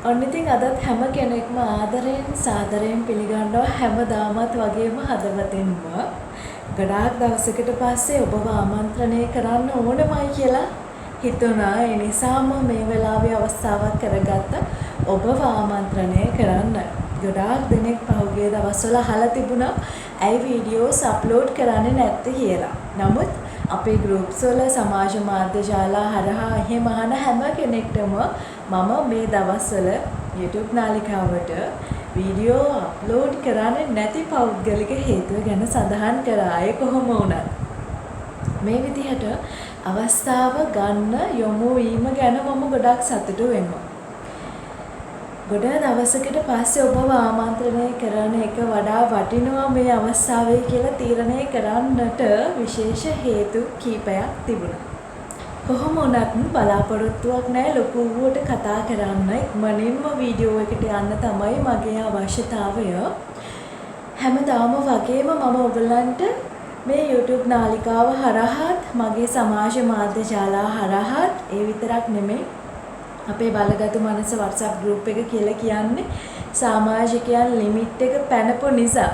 ඔන්න ඉතින් අදත් හැම කෙනෙක්ම ආදරයෙන් සාදරයෙන් පිළිගන්නවා හැමදාමත් වගේම හදවතින්ම. ගොඩාක් දවසකට පස්සේ ඔබව ආමන්ත්‍රණය කරන්න ඕනමයි කියලා හිතුණා. ඒ නිසාම මේ වෙලාවේ අවස්ථාවක් කරගත්ත ඔබව ආමන්ත්‍රණය කරන්න. ගොඩාක් දෙනෙක් පහුගිය දවස්වල අහලා තිබුණා ඇයි වීඩියෝස් අප්ලෝඩ් කරන්නේ නැත්තේ කියලා. නමුත් අපේ ගෲප්ස් වල සමාජ මාධ්‍ය ජාලා හරහා එහෙම අහන හැම කෙනෙක්ටම මම මේ දවස්වල YouTube නාලිකාවට වීඩියෝ අප්ලෝඩ් කරන්නේ නැති පෞද්ගලික හේතුව ගැන සඳහන් කරා. ඒ කොහොම වුණත් මේ විදිහට අවස්ථාව ගන්න යොමු වීම ගැන මම ගොඩක් සතුටු වෙනවා. ගොඩ දවසකට පස්සේ ඔබව ආමන්ත්‍රණය කරන එක වඩා වටිනවා මේ අවස්ථාවේ කියලා තීරණය කරන්නට විශේෂ හේතු කීපයක් තිබුණා. කොහොම වුණත් බලාපොරොත්තුවක් නැහැ ලොකු වුවට කතා කරන්න. ඉක්මනින්ම වීඩියෝ එකට යන්න තමයි මගේ අවශ්‍යතාවය. හැමදාම වගේම මම ඔයගලන්ට මේ YouTube නාලිකාව හරහාත් මගේ සමාජ මාධ්‍ය ජාලා හරහාත් ඒ විතරක් නෙමෙයි අපේ බලගතු මනස WhatsApp group එක කියලා කියන්නේ සමාජිකයන් ලිමිට් එක පැනපු නිසා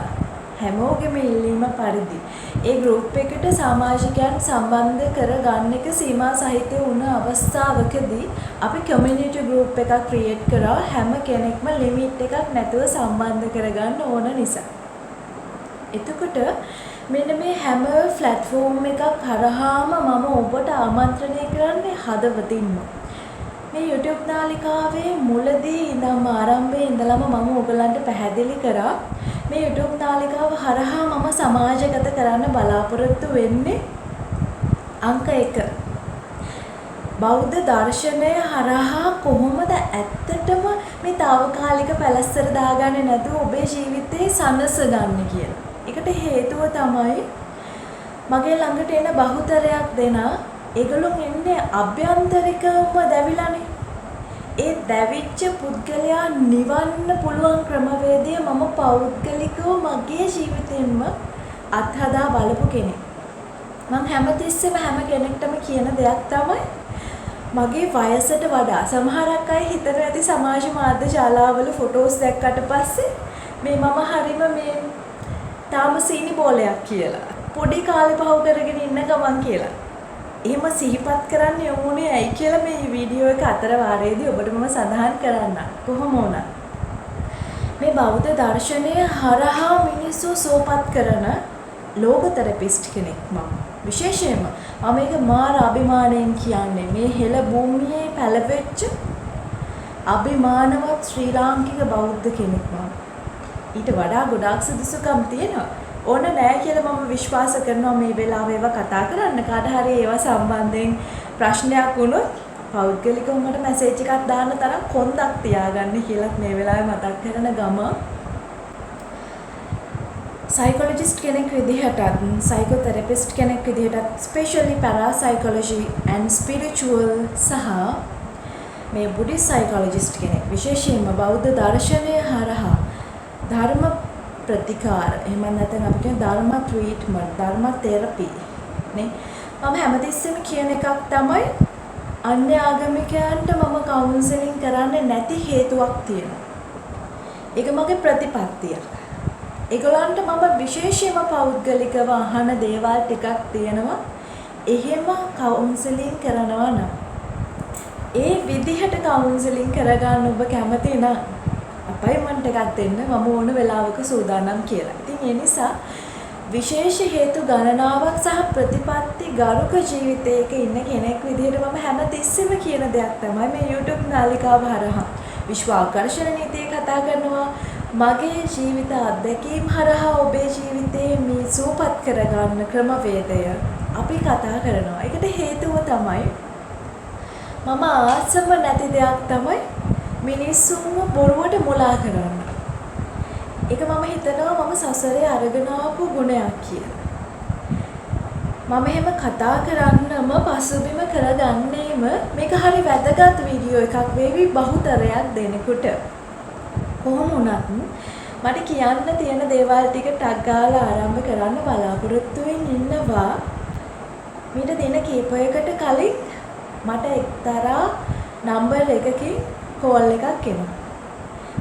හැමෝගෙම ඉල්ලීම පරිදි ඒ group එකට සමාජිකයන් සම්බන්ධ කරගන්න එක සීමා සහිත වුණ අවස්ථාවකදී අපි community group එකක් create කරා හැම කෙනෙක්ම limit එකක් නැතුව සම්බන්ධ කරගන්න ඕන නිසා. එතකොට මෙන්න මේ හැම platform එකක් හරහාම මම ඔබට ආමන්ත්‍රණය කරන්නේ හදවතින්ම. මේ YouTube නාලිකාවේ මුලදී ඉඳන් ආරම්භයේ ඉඳලම මම ඔයගලන්ට පැහැදිලි කරා මේ YouTube නාලිකාව හරහා මම සමාජගත කරන්න බලාපොරොත්තු වෙන්නේ අංක 1 බෞද්ධ දර්ශනය හරහා කොහොමද ඇත්තටම මේ తాවකාලික පැලැස්සර දාගන්නේ නැතුව ඔබේ ජීවිතේ සනසගන්නේ කියලා. ඒකට හේතුව තමයි මගේ ළඟට එන බහුතරයක් දෙනා ඒගොල්ලෝ ඉන්නේ අභ්‍යන්තරිකවම දැවිලානේ. ඒ දැවිච්ච පුද්ගලයා නිවන්න පුළුවන් ක්‍රමවේදය මම පෞද්ගලිකව මගේ ජීවිතේන්ම අත්හදා බලපු කෙනෙක්. මම හැමතිස්සෙම හැම කෙනෙක්ටම කියන දෙයක් තමයි මගේ වයසට වඩා සමහරක් අය හිතන ඇති සමාජ මාධ්‍ය ශාලාවල ෆොටෝස් දැක්කට පස්සේ මේ මම හරිම මේ තාම සීනි බෝලයක් කියලා. පොඩි කාලේ පහු කරගෙන ඉන්න ගමන් කියලා. එහෙම සිහිපත් කරන්න යමුනේ ඇයි කියලා මේ වීඩියෝ එක අතර වාරයේදී ඔබට මම සඳහන් කරන්න. කොහොම වුණත් මේ බෞද්ධ දර්ශනය හරහා මිනිස්සු සෝපත් කරන ලෝක තෙරපිස්ට් කෙනෙක් මම. විශේෂයෙන්ම මම මේක මාර අභිමාණයෙන් කියන්නේ මේ හෙළ භූමියේ පැලවෙච්ච අභිමානවත් ශ්‍රී ලාංකික බෞද්ධ කෙනෙක් මම. ඊට වඩා ගොඩාක් සුදුසුකම් තියෙනවා. ඕන නෑ කියලා මම විශ්වාස කරනවා මේ වෙලාවේ ඒවා කතා කරන්න. කාට හරි ඒවා සම්බන්ධයෙන් ප්‍රශ්නයක් වුණොත් පෞද්ගලිකව මට මැසේජ් එකක් දාන්න තරම් කොන්දක් තියාගන්න කියලා මේ වෙලාවේ මතක් කරන ගම සයිකොලොජිස්ට් කෙනෙක් විදිහටත් සයිකෝതെරපිස්ට් කෙනෙක් විදිහටත් ස්පෙෂලි පැරාසයිකොලොජි ඇන්ඩ් ස්පිරිචුවල් සහ මේ බුද්දිස්ට් සයිකොලොජිස්ට් කෙනෙක් විශේෂයෙන්ම බෞද්ධ දර්ශනය හරහා ධර්ම ප්‍රතිකාර එහෙම නැත්නම් අපි කියන ධර්ම ට්‍රීට්මන්ට් ධර්ම තෙරපි නේ මම හැමතිස්සෙම කියන එකක් තමයි අන්‍ය ආගමිකයන්ට මම කවුන්සලින් කරන්නේ නැති හේතුවක් තියෙනවා. ඒක මගේ ප්‍රතිපත්තිය. ඒගොල්ලන්ට මම විශේෂයෙන්ම පෞද්ගලිකව අහන දේවල් ටිකක් තියෙනවා. එහෙම කවුන්සලින් කරනවා නම් ඒ විදිහට කවුන්සලින් කරගන්න ඔබ කැමති නම් අපොයින්ට්මන්ට් එකක් දෙන්න මම ඕන වෙලාවක සූදානම් කියලා. ඉතින් ඒ නිසා විශේෂ හේතු ගණනාවක් සහ ප්‍රතිපත්ති ගරුක ජීවිතයක ඉන්න කෙනෙක් විදිහට මම හැමතිස්සෙම කියන දෙයක් තමයි මේ YouTube නාලිකාව හරහා විශ්වාකර්ෂණ නීතිය කතා කරනවා. මගේ ජීවිත අත්දැකීම් හරහා ඔබේ ජීවිතේ මේ සූපත් කරගන්න ක්‍රමවේදය අපි කතා කරනවා. ඒකට හේතුව තමයි මම ආසම නැති දෙයක් තමයි මිනිස්සුන්ව බොරුවට මුලා කරන්න. ඒක මම හිතනවා මම සසරේ අරගෙන ආපු ගුණයක් කියලා. මම එහෙම කතා කරන්නම පසුබිම කරගන්නේම මේක හරි වැදගත් වීඩියෝ එකක් වේවි බහුතරයක් දෙනෙකුට. කොහොම වුණත් මට කියන්න තියෙන දේවල් ටික ටක් ගාලා ආරම්භ කරන්න බලාපොරොත්තු වෙන්නවා. මීට දින කීපයකට කලින් මට එක්තරා නම්බර් එකකින් කෝල් එකක් එනවා.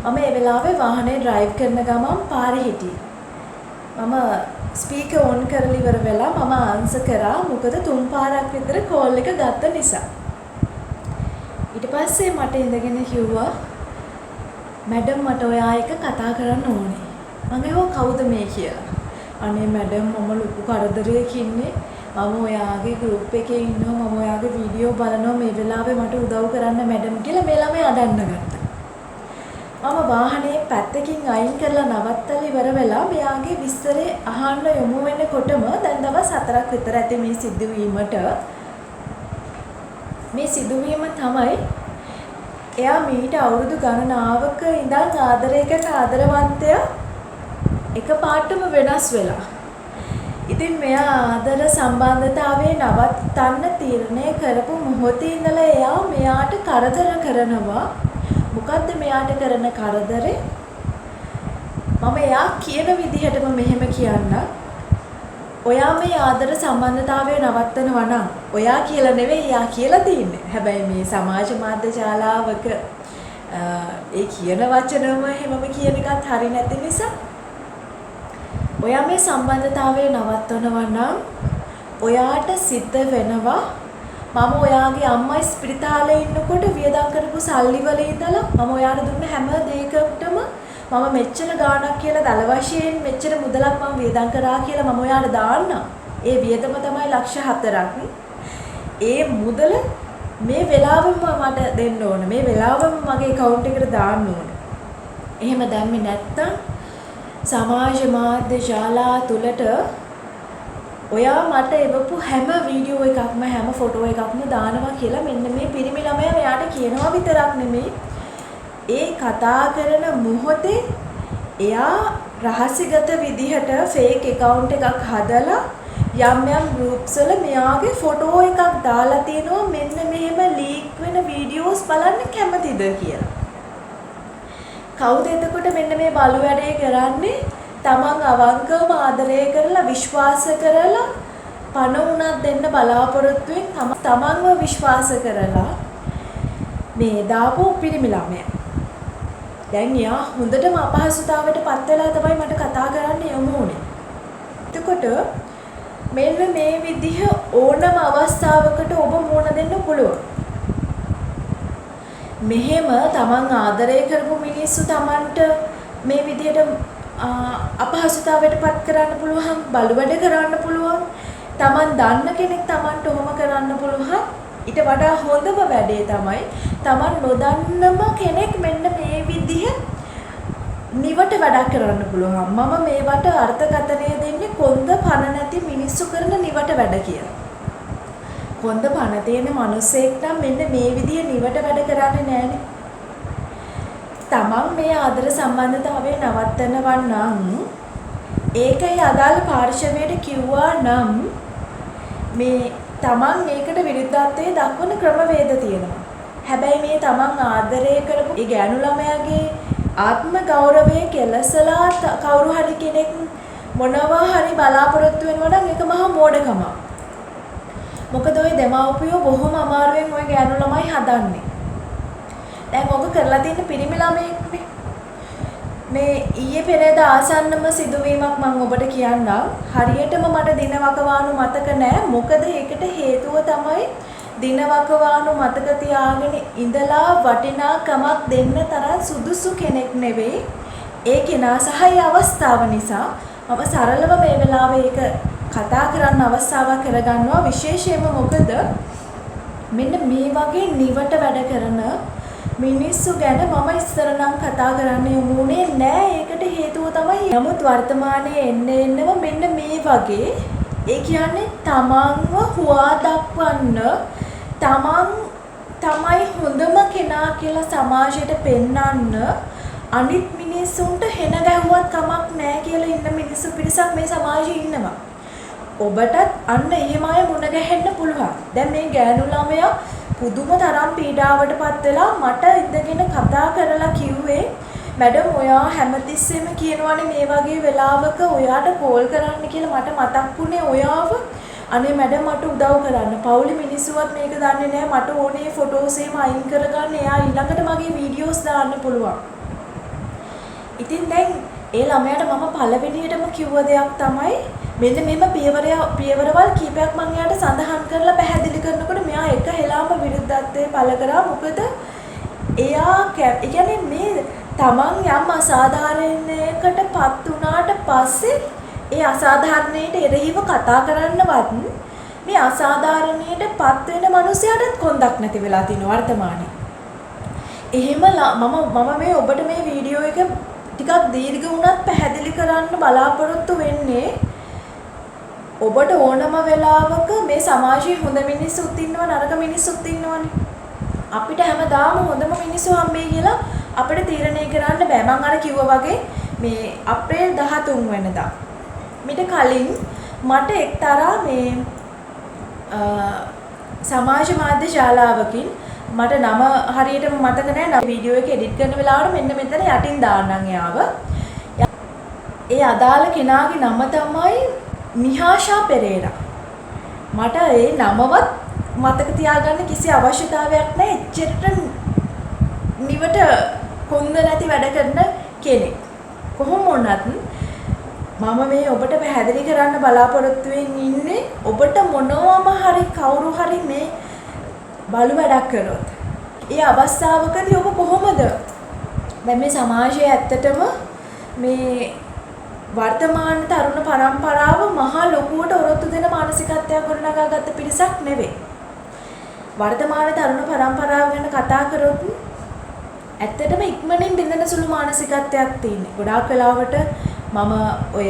මම ඒ වෙලාවේ වාහනේ ඩ්‍රයිව් කරන ගමන් පාරේ හිටියේ. මම ස්පීකර් ඔන් කරලා ඉවර වෙලා මම ආන්සර් කරා මොකද තුන් පාරක් විතර කෝල් එක ගත්ත නිසා. ඊට පස්සේ මට ඉඳගෙන කිව්වා මැඩම් මට ඔයා එක කතා කරන්න ඕනේ. මම ඒවා කවුද මේ කියලා. අනේ මැඩම් මම ලොකු කරදරයක ඉන්නේ. මම ඔයාගේ ගෲප් එකේ ඉන්නවා. මම ඔයාගේ වීඩියෝ බලනවා. මේ වෙලාවේ මට උදව් කරන්න මැඩම් කියලා මේ ළමයි අඬන්න ගත්තා. මම වාහනේ පැත්තකින් අයින් කරලා නවත්තලා ඉවර වෙලා මෙයාගේ විස්තරේ අහන්න යොමු වෙනකොටම දැන් දවස් 4ක් විතර ඇති මේ සිදුවීමට. මේ සිදුවීම තමයි එයා මීට අවුරුදු ගණනාවක ඉඳන් ආදරය කරන ආදරවන්තයා එකපාරටම වෙනස් වෙලා. ඉතින් මෙයා ආදර සම්බන්ධතාවයේ නවත්තන්න තීරණය කරපු මොහොතේ ඉඳලා එයා මෙයාට කරදර කරනවා. මොකද්ද මෙයාට කරන කරදරේ? මම එයා කියන විදිහටම මෙහෙම කියන්න. ඔයා මේ ආදර සම්බන්ධතාවය නවත්තනවා නම් ඔයා කියලා නෙවෙයි එයා කියලා තින්නේ. හැබැයි මේ සමාජ මාධ්‍ය ජාලාවක ඒ කියන වචනම හැමම කියන එකත් හරි නැති නිසා ඔයා මේ සම්බන්ධතාවය නවත්තනවා නම් ඔයාට සිද්ධ වෙනවා මම ඔයාගේ අම්මා ස්පිරිතාලේ ඉන්නකොට වියදම් කරපු සල්ලි වල ඉඳලා මම ඔයාට දුන්න හැම දෙයකටම මම මෙච්චර ගාණක් කියලා දල වශයෙන් මෙච්චර මුදලක් මම වියදම් කරා කියලා මම ඔයාට දාන්න. ඒ වියදම තමයි ලක්ෂ 4ක්. ඒ මුදල මේ වෙලාවෙම මට දෙන්න ඕන. මේ වෙලාවෙම මගේ account එකට දාන්න ඕන. එහෙම දැම්මේ නැත්තම් සමාජ මාධ්‍ය ශාලා තුලට ඔයා මට එවපු හැම වීඩියෝ එකක්ම හැම ෆොටෝ එකක්ම දානවා කියලා මෙන්න මේ පිරිමි ළමයා මෙයාට කියනවා විතරක් නෙමෙයි ඒ කතා කරන මොහොතේ එයා රහසිගත විදිහට ෆේක් account එකක් හදලා යම් යම් groups වල මෙයාගේ ෆොටෝ එකක් දාලා තිනවා මෙන්න මෙහෙම ලීක් වෙන වීඩියෝස් බලන්න කැමතිද කියලා. කවුද එතකොට මෙන්න මේ බලු වැඩේ කරන්නේ? තමන් අවංකවම ආදරය කරලා විශ්වාස කරලා පණ උනක් දෙන්න බලාපොරොත්තුෙන් තමන්ව විශ්වාස කරලා මේ දාපු පිරිමි ළමයා. දැන් යා හොඳටම අපහසුතාවයට පත් වෙලා තමයි මට කතා කරන්න යමු උනේ. එතකොට මෙන්න මේ විදිහ ඕනම අවස්ථාවකට ඔබ මුණ දෙන්න පුළුවන්. මෙහෙම තමන් ආදරය කරපු මිනිස්සු තමන්ට මේ විදිහට අපහසුතාවයට පත් කරන්න පුළුවන්, බලු වැඩ කරන්න පුළුවන්. තමන් දන්න කෙනෙක් තමන්ට ඔහොම කරන්න පුළුවන්. ඊට වඩා හොඳම වැඩේ තමයි තමන් නොදන්නම කෙනෙක් මෙන්න මේ විදිහ නිවට වැඩක් කරන්න පුළුවන්. මම මේවට අර්ථකථනය දෙන්නේ කොන්ද පණ නැති මිනිස්සු කරන නිවට වැඩ කියලා. කොන්ද පණ තියෙන මිනිස්සෙක් නම් මෙන්න මේ විදිහ නිවට වැඩ කරන්නේ නැහනේ. තමන් මේ ආදර සම්බන්ධතාවය නවත්තනවා නම් ඒකයි අදාළ පාර්ශවයට කිව්වා නම් මේ තමන් ඒකට විරුද්ධත්වයේ දක්වන ක්‍රමවේද තියෙනවා. හැබැයි මේ තමන් ආදරය කරපු ඒ ගෑනු ළමයාගේ ආත්ම ගෞරවය කෙලසලා කවුරු හරි කෙනෙක් මොනවා හරි බලාපොරොත්තු වෙනවා නම් ඒක මහා මෝඩකමක්. මොකද ওই දෙමව්පියෝ බොහොම අමාරුවෙන් ওই ගෑනු ළමයි හදන්නේ. දැන් ඔබ කරලා තියෙන පිරිමි ළමයෙක්නේ. මේ ඊයේ පෙරේද ආසන්නම සිදුවීමක් මම ඔබට කියන්නම්. හරියටම මට දිනවකවානු මතක නැහැ. මොකද ඒකට හේතුව තමයි දිනවකවානු මතක තියාගෙන ඉඳලා වටිනාකමක් දෙන්න තරම් සුදුසු කෙනෙක් නෙවෙයි. ඒ කෙනා සහ ඒ අවස්ථාව නිසා මම සරලව මේ වෙලාවේ ඒක කතා කරන්න අවස්ථාවක් කරගන්නවා. විශේෂයෙන්ම මොකද මෙන්න මේ වගේ නිවට වැඩ කරන මිනිස්සු ගැන මම ඉස්සර නම් කතා කරන්න යමුනේ නෑ. ඒකට හේතුව තමයි නමුත් වර්තමානයේ එන්නම මෙන්න මේ වගේ ඒ කියන්නේ තමන්ව හුවා දක්වන්න තමන් තමයි හොඳම කෙනා කියලා සමාජයට පෙන්වන්න අනිත් මිනිස්සුන්ට හෙන ගැහුවත් කමක් නෑ කියලා ඉන්න මිනිස්සු පිරිසක් මේ සමාජයේ ඉන්නවා. ඔබටත් අන්න එහෙම අය මුණ ගැහෙන්න පුළුවන්. දැන් මේ ගෑනු ළමයා පුදුම තරම් පීඩාවට පත් වෙලා මට ඉඳගෙන කතා කරලා කිව්වේ මැඩම් ඔයා හැමතිස්සෙම කියනවානේ මේ වගේ වෙලාවක ඔයාට කෝල් කරන්න කියලා මට මතක් වුණේ ඔයාව. අනේ මැඩම් මට උදව් කරන්න. පවුලේ මිනිස්සුවත් මේක දන්නේ නැහැ. මට ඕනේ ෆොටෝස් එහෙම අයින් කරගන්න. එයා ඊළඟට මගේ වීඩියෝස් දාන්න පුළුවන්. ඉතින් දැන් ඒ ළමයාට මම පළවෙනියටම කිව්ව දෙයක් තමයි මෙන්න මෙහෙම පියවරවල් කීපයක් මම එයාට සඳහන් කරලා පැහැදිලි කරනකොට මෙයා එක හෙලාම විරුද්ධත්වයේ පළ කරා. මොකද එයා කියන්නේ මේ තමන් යම් අසාධාරණයකටපත් වුණාට පස්සේ ඒ අසාධාරණයට එරෙහිව කතා කරන්නවත් මේ අසාධාරණයටපත් වෙන මිනිසයාටත් කොන්දක් නැති වෙලා තියෙනවා වර්තමානයේ. එහෙම මම මේ ඔබට මේ වීඩියෝ එක ටිකක් දීර්ඝ වුණත් පැහැදිලි කරන්න බලාපොරොත්තු වෙන්නේ ඔබට ඕනම වෙලාවක මේ සමාජයේ හොඳ මිනිස්සුත් ඉන්නවා නරක මිනිස්සුත් ඉන්නවනේ. අපිට හැමදාම හොඳම මිනිස්සු හම්බෙයි කියලා අපිට තීරණය කරන්න බෑ. මම අර කිව්වා වගේ මේ අප්‍රේල් 13 වෙනිදා මිට කලින් මට එක්තරා මේ සමාජ මාධ්‍ය ශාලාවකින් මට නම හරියටම මතක නැහැ. වීඩියෝ එක එඩිට් කරන වෙලාවට මෙන්න මෙතන යටින් දාන්නම් යාව. ඒ අදාළ කෙනාගේ නම තමයි මිහාෂා පෙරේරා. මට ඒ නමවත් මතක තියාගන්න කිසි අවශ්‍යතාවයක් නැහැ. එච්චරට නිවට කොන්ද නැති වැඩ කරන කෙනෙක්. කොහොම වුණත් මම මේ ඔබට පැහැදිලි කරන්න බලාපොරොත්තු වෙන්නේ ඉන්නේ ඔබට මොනවාම හරි කවුරු හරි මේ බලු වැඩක් කරොත් ඒ අවස්ථාවකදී ඔබ කොහොමද දැන් මේ සමාජයේ ඇත්තටම මේ වර්තමාන තරුණ පරම්පරාව මහා ලොකුවට ඔරොත්තු දෙන මානසිකත්වයක් ගොඩනගාගත්ත පිරිසක් නෙවෙයි. වර්තමාන තරුණ පරම්පරාව ගැන කතා කරොත් ඇත්තටම ඉක්මනින් බිඳෙන සුළු මානසිකත්වයක් තියෙනවා. ගොඩාක් වෙලාවට මම ඔය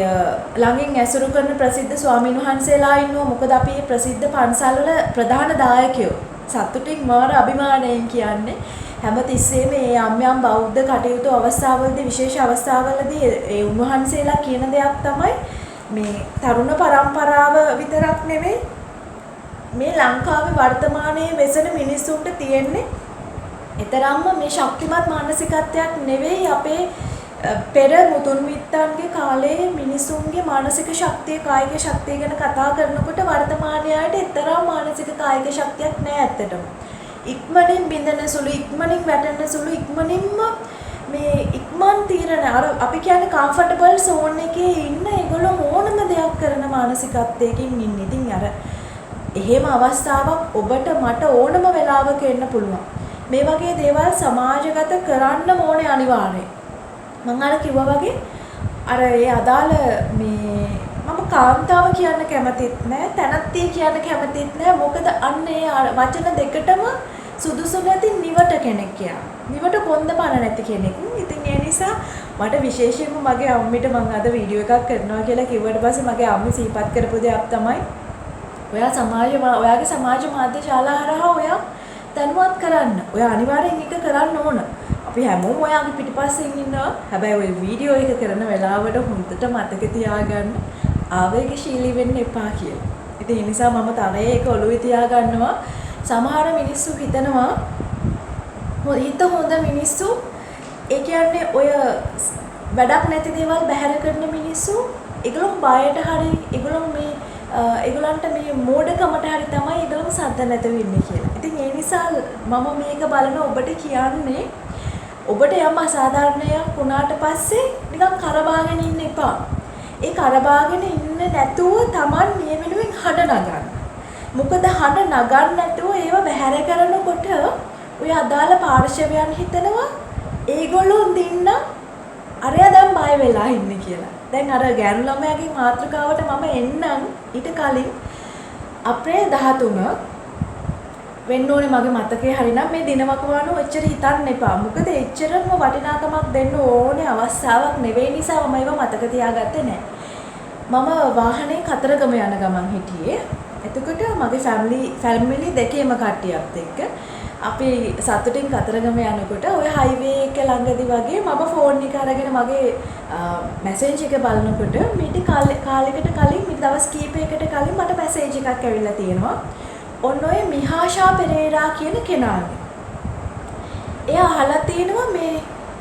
ළඟින් ඇසුරු කරන ප්‍රසිද්ධ ස්වාමීන් වහන්සේලා ඉන්නවා. මොකද අපි මේ ප්‍රසිද්ධ පන්සල්වල ප්‍රධාන දායකයෝ. සතුටින් මාර අභිමානයෙන් කියන්නේ හැමතිස්සෙම මේ යම් බෞද්ධ කටයුතු අවස්ථාවලදී විශේෂ අවස්ථාවලදී ඒ උන්වහන්සේලා කියන දෙයක් තමයි මේ තරුණ පරම්පරාව විතරක් නෙවෙයි මේ ලංකාවේ වර්තමානයේ වෙසෙන මිනිස්සුන්ට තියෙන්නේ ඊතරම්ම මේ ශක්තිමත් මානසිකත්වයක් නෙවෙයි අපේ පෙර මුතුන් මිත්තන්ගේ කාලේ මිනිසුන්ගේ මානසික ශක්තිය කායික ශක්තිය ගැන කතා කරනකොට වර්තමානයට ඊතරම් මානසික කායික ශක්තියක් නැහැ ඇත්තටම. ඉක්මනින් බින්දන සුළු ඉක්මනින් වැටෙන සුළු ඉක්මනින්ම මේ ඉක්මන් තීරණ අර අපි කියන්නේ කම්ෆර්ටබල් සෝන් එකේ ඉන්න ඒගොල්ලෝ ඕනම දෙයක් කරන මානසිකත්වයකින් ඉන්නේ. ඉතින් අර එහෙම අවස්ථාවක් ඔබට මට ඕනම වෙලාවක එන්න පුළුවන්. මේ වගේ දේවල් සමාජගත කරන්න ඕනේ අනිවාර්යයෙන්. මම අර කිව්වා වගේ අර ඒ අදාළ මේ මම කාන්තාව කියන්න කැමතිත් නෑ තනත්තිය කියන්න කැමතිත් නෑ මොකද අන්න ඒ වචන දෙකටම සුදුසු නැති නිවට කෙනෙක් කියලා. නිවට කොන්ද පණ නැති කෙනෙක්. ඉතින් ඒ නිසා මට විශේෂයෙන්ම මගේ අම්මිට මම අද වීඩියෝ එකක් කරනවා කියලා කිව්වට පස්සේ මගේ අම්මි සිහිපත් කරපු දෙයක් තමයි ඔයාගේ සමාජ මාධ්‍ය ශාලා හරහා ඔයා දැනුවත් කරන්න. ඔයා අනිවාර්යෙන් ඒක කරන්න ඕන. අපි හැමෝම ඔයාගේ පිටිපස්සෙන් ඉන්නවා. හැබැයි ওই වීඩියෝ එක කරන වෙලාවට හොඳට මතක තියාගන්න ආවේගශීලී වෙන්න එපා කියලා. ඉතින් ඒ නිසා මම තරයේ ඒක ඔළුවේ තියාගන්නවා. සමහර මිනිස්සු හිතනවා හොඳ මිනිස්සු ඒ කියන්නේ ඔය වැඩක් නැති දේවල් බැහැර කරන මිනිස්සු ඒගොල්ලෝ බයට හරි ඒගොල්ලන්ට මේ මෝඩකමට හරි තමයි ඒගොල්ලෝ සද්ද නැතුව ඉන්නේ කියලා. ඉතින් ඒ නිසා මම මේක බලන ඔබට කියන්නේ ඔබට යම් අසාධාරණයක් වුණාට පස්සේ නිකන් කරබාගෙන ඉන්න එපා. ඒ කරබාගෙන ඉන්න නැතුව Taman මේ වෙනුවෙන් හඬ නගන්න. මොකද හඬ නගන්න නැතුව ඒව බැහැර කරනකොට ඔය අදාළ පාර්ශවයන් හිතනවා ඒගොල්ලෝ දින්න අරයා දැන් බය වෙලා ඉන්නේ කියලා. දැන් අර ගෑනු ළමයාගේ මාතෘකාවට මම එන්නම් ඊට කලින් අප්‍රේල් 13 වෙන්න ඕනේ මගේ මතකේ හරිනම් මේ දිනවකවානුව එච්චර හිතන්න එපා. මොකද එච්චරම වටිනාකමක් දෙන්න ඕනේ අවස්ථාවක් නෙවෙයි නිසා මම ඒව මතක තියාගත්තේ නැහැ. මම වාහනේ කතරගම යන ගමන් හිටියේ. එතකොට මගේ ෆැමිලි දෙකේම කට්ටියත් එක්ක අපි සතුටින් කතරගම යනකොට ඔය හයිවේ එක ළඟදී වගේ මම ෆෝන් එක අරගෙන මගේ මැසේජ් එක බලනකොට මීට කාලයකට කලින් මීට දවස් කීපයකට කලින් මට මැසේජ් එකක් ඇවිල්ලා තියෙනවා. ඔන්න ඔය මිහාෂා පෙරේරා කියන කෙනාගේ. එයා අහලා තියෙනවා මේ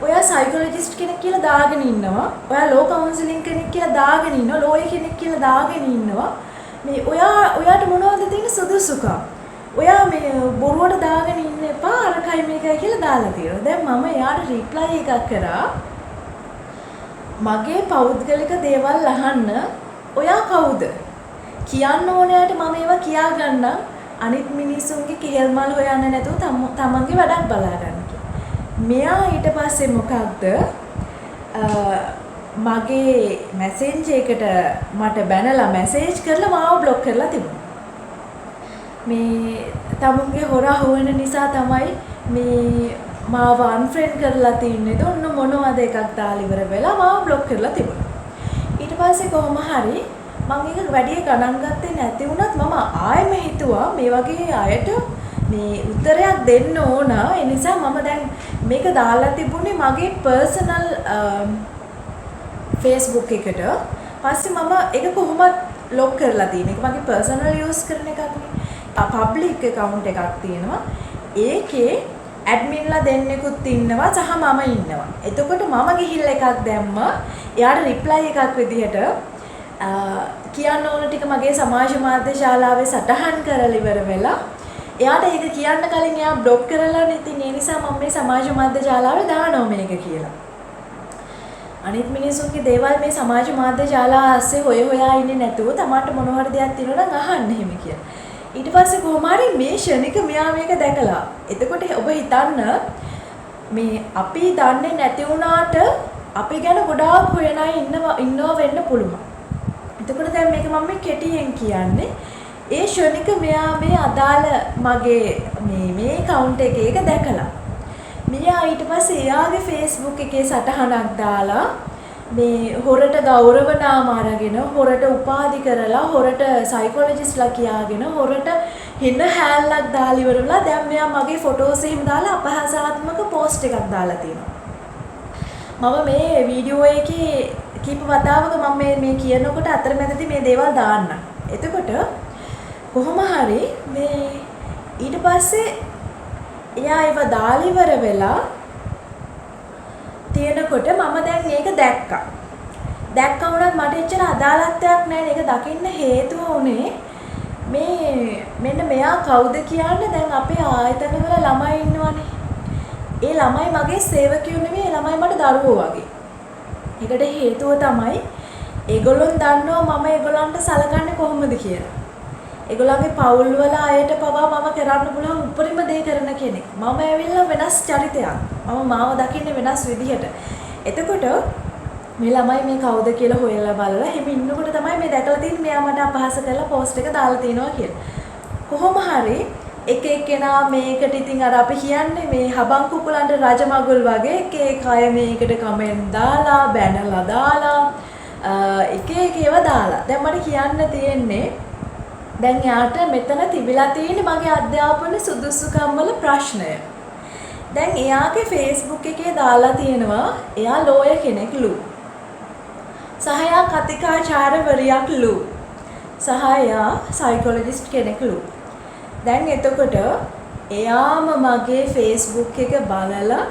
ඔයා සයිකොලොජිස්ට් කෙනෙක් කියලා දාගෙන ඉන්නවා. ඔයා ලෝ කවුන්සලින් කෙනෙක් කියලා දාගෙන ඉන්නවා. ලෝයර් කෙනෙක් කියලා දාගෙන ඉන්නවා. මේ ඔයාට මොනවද තියෙන සුදුසුකම්? ඔයා මේ බොරුවට දාගෙන ඉන්න එපා අරකයි මේකයි කියලා දාලා තියෙනවා. දැන් මම එයාට රිප්ලයි එකක් කරා. මගේ පෞද්ගලික දේවල් අහන්න ඔයා කවුද? කියන්න ඕනෑට මම ඒවා කියා ගන්නම්. අනිත් මිනිස්සුන්ගේ කෙහෙල් මල් හොයන්න නැතුව තමන්ගේ වැඩක් බලා ගන්න කියලා. මෙයා ඊට පස්සේ මොකක්ද? මගේ මැසේජ් එකට මට බැනලා මැසේජ් කරලා මාව බ්ලොක් කරලා තිබුණා. මේ තමුන්ගේ හොරා හොයන නිසා තමයි මේ මාව අන්ෆ්‍රෙන්ඩ් කරලා තින්නේ. ඔන්න මොනවද එකක් දාලා ඉවර වෙලා මාව බ්ලොක් කරලා තිබුණා. ඊට පස්සේ කොහොම හරි මම ඒක වැඩි ගණන් ගත්තේ නැති වුණත් මම ආයෙම හිතුවා මේ වගේ අයට මේ උත්තරයක් දෙන්න ඕන. ඒ නිසා මම දැන් මේක දාලා තිබුණේ මගේ පර්සනල් Facebook එකට. පස්සේ මම ඒක කොහොමද ලොක් කරලා තියෙන්නේ. ඒක මගේ පර්සනල් යූස් කරන එකක් නේ. පබ්ලික් account එකක් තියෙනවා. ඒකේ ඇඩ්මින්ලා දෙන්නෙකුත් ඉන්නවා සහ මම ඉන්නවා. එතකොට මම ගිහිල්ලා එකක් දැම්මා. එයාට රිප්ලයි එකක් විදිහට කියන්න ඕන ටික මගේ සමාජ මාධ්‍ය ශාලාවේ සටහන් කරලා ඉවර වෙලා එයාට ඒක කියන්න කලින් එයා බ්ලොක් කරලා ඉතින් ඒ නිසා මම මේ සමාජ මාධ්‍ය ශාලාවේ දානවා මේක කියලා. අනිත් මිනිස්සුන්ගේ දේවල් මේ සමාජ මාධ්‍ය ශාලා ASCII හොයා ඉන්නේ නැතුව තමන්ට මොන හරි දෙයක් තියෙනවා නම් අහන්න එහෙම කියලා. ඊට පස්සේ කොහොම හරි මේ ෂණික මෙයා මේක දැකලා. එතකොට ඔබ හිතන්න මේ අපි දන්නේ නැති වුණාට අපි ගැන ගොඩාක් හොයන අය ඉන්නවා වෙන්න පුළුවන්. එතකොට දැන් මේක මම කෙටියෙන් කියන්නේ ඒ ෂණික මෙයා මේ අදාළ මගේ මේ account එකේ ඒක දැකලා. මෙයා ඊට පස්සේ එයාගේ Facebook එකේ සටහනක් දාලා මේ හොරට ගෞරව නාම අරගෙන හොරට උපාධි කරලා හොරට සයිකොලොජිස්ට්ලා කියාගෙන හොරට හින හැල්ලක් දාලා ඉවරලා දැන් මෙයා මගේ ෆොටෝස් එහෙම දාලා අපහාසාත්මක පෝස්ට් එකක් දාලා තියෙනවා. මම මේ වීඩියෝ එකේ කීප වතාවක මම මේ කියනකොට අතරමැදදී මේ දේවල් දාන්න. එතකොට කොහොම හරි මේ ඊට පස්සේ එයා ඒව දාලා ඉවර වෙලා තියෙනකොට මම දැන් මේක දැක්කා. දැක්කා වුණත් මට එච්චර අදාළත්වයක් නැහැ. ඒක දකින්න හේතුව උනේ මේ මෙන්න මෙයා කවුද කියන්නේ දැන් අපේ ආයතනවල ළමයි ඉන්නවනේ. ඒ ළමයි මගේ සේවකයෝ නෙමෙයි. ඒ ළමයි මට දරුවෝ වගේ. ඒකට හේතුව තමයි ඒගොල්ලොන් දන්නවා මම ඒගොල්ලන්ට සලකන්නේ කොහොමද කියලා. ඒගොල්ලන්ගේ පවුල් වල අයට පවා මම කරන්න පුළුවන් උපරිම දේ කරන කෙනෙක්. මම ඇවිල්ලා වෙනස් චරිතයක්. මම මාව දකින්නේ වෙනස් විදිහට. එතකොට මේ ළමයි මේ කවුද කියලා හොයලා බලලා එහෙම ඉන්නකොට තමයි මේ දැකලා තියෙන්නේ මෙයා මට අපහාස කරලා පෝස්ට් එක දාලා තිනවා කියලා. කොහොම හරි එක එක්කෙනා මේකට ඉතින් අර අපි කියන්නේ මේ හබන් කුකුලන්ට රජමගුල් වගේ එක අය මේකට කමෙන්ට් දාලා බැනලා දාලා එක ඒවා දාලා. දැන් මට කියන්න තියෙන්නේ දැන් යාට මෙතන තිබිලා තියෙන්නේ මගේ අධ්‍යාපන සුදුසුකම් වල ප්‍රශ්නය. දැන් එයාගේ Facebook එකේ දාලා තියෙනවා එයා ලෝයර් කෙනෙක්ලු. සහ එයා කතිකාචාර්යවරියක්ලු. සහ එයා සයිකොලොජිස්ට් කෙනෙක්ලු. දැන් එතකොට එයාම මගේ Facebook එක බලලා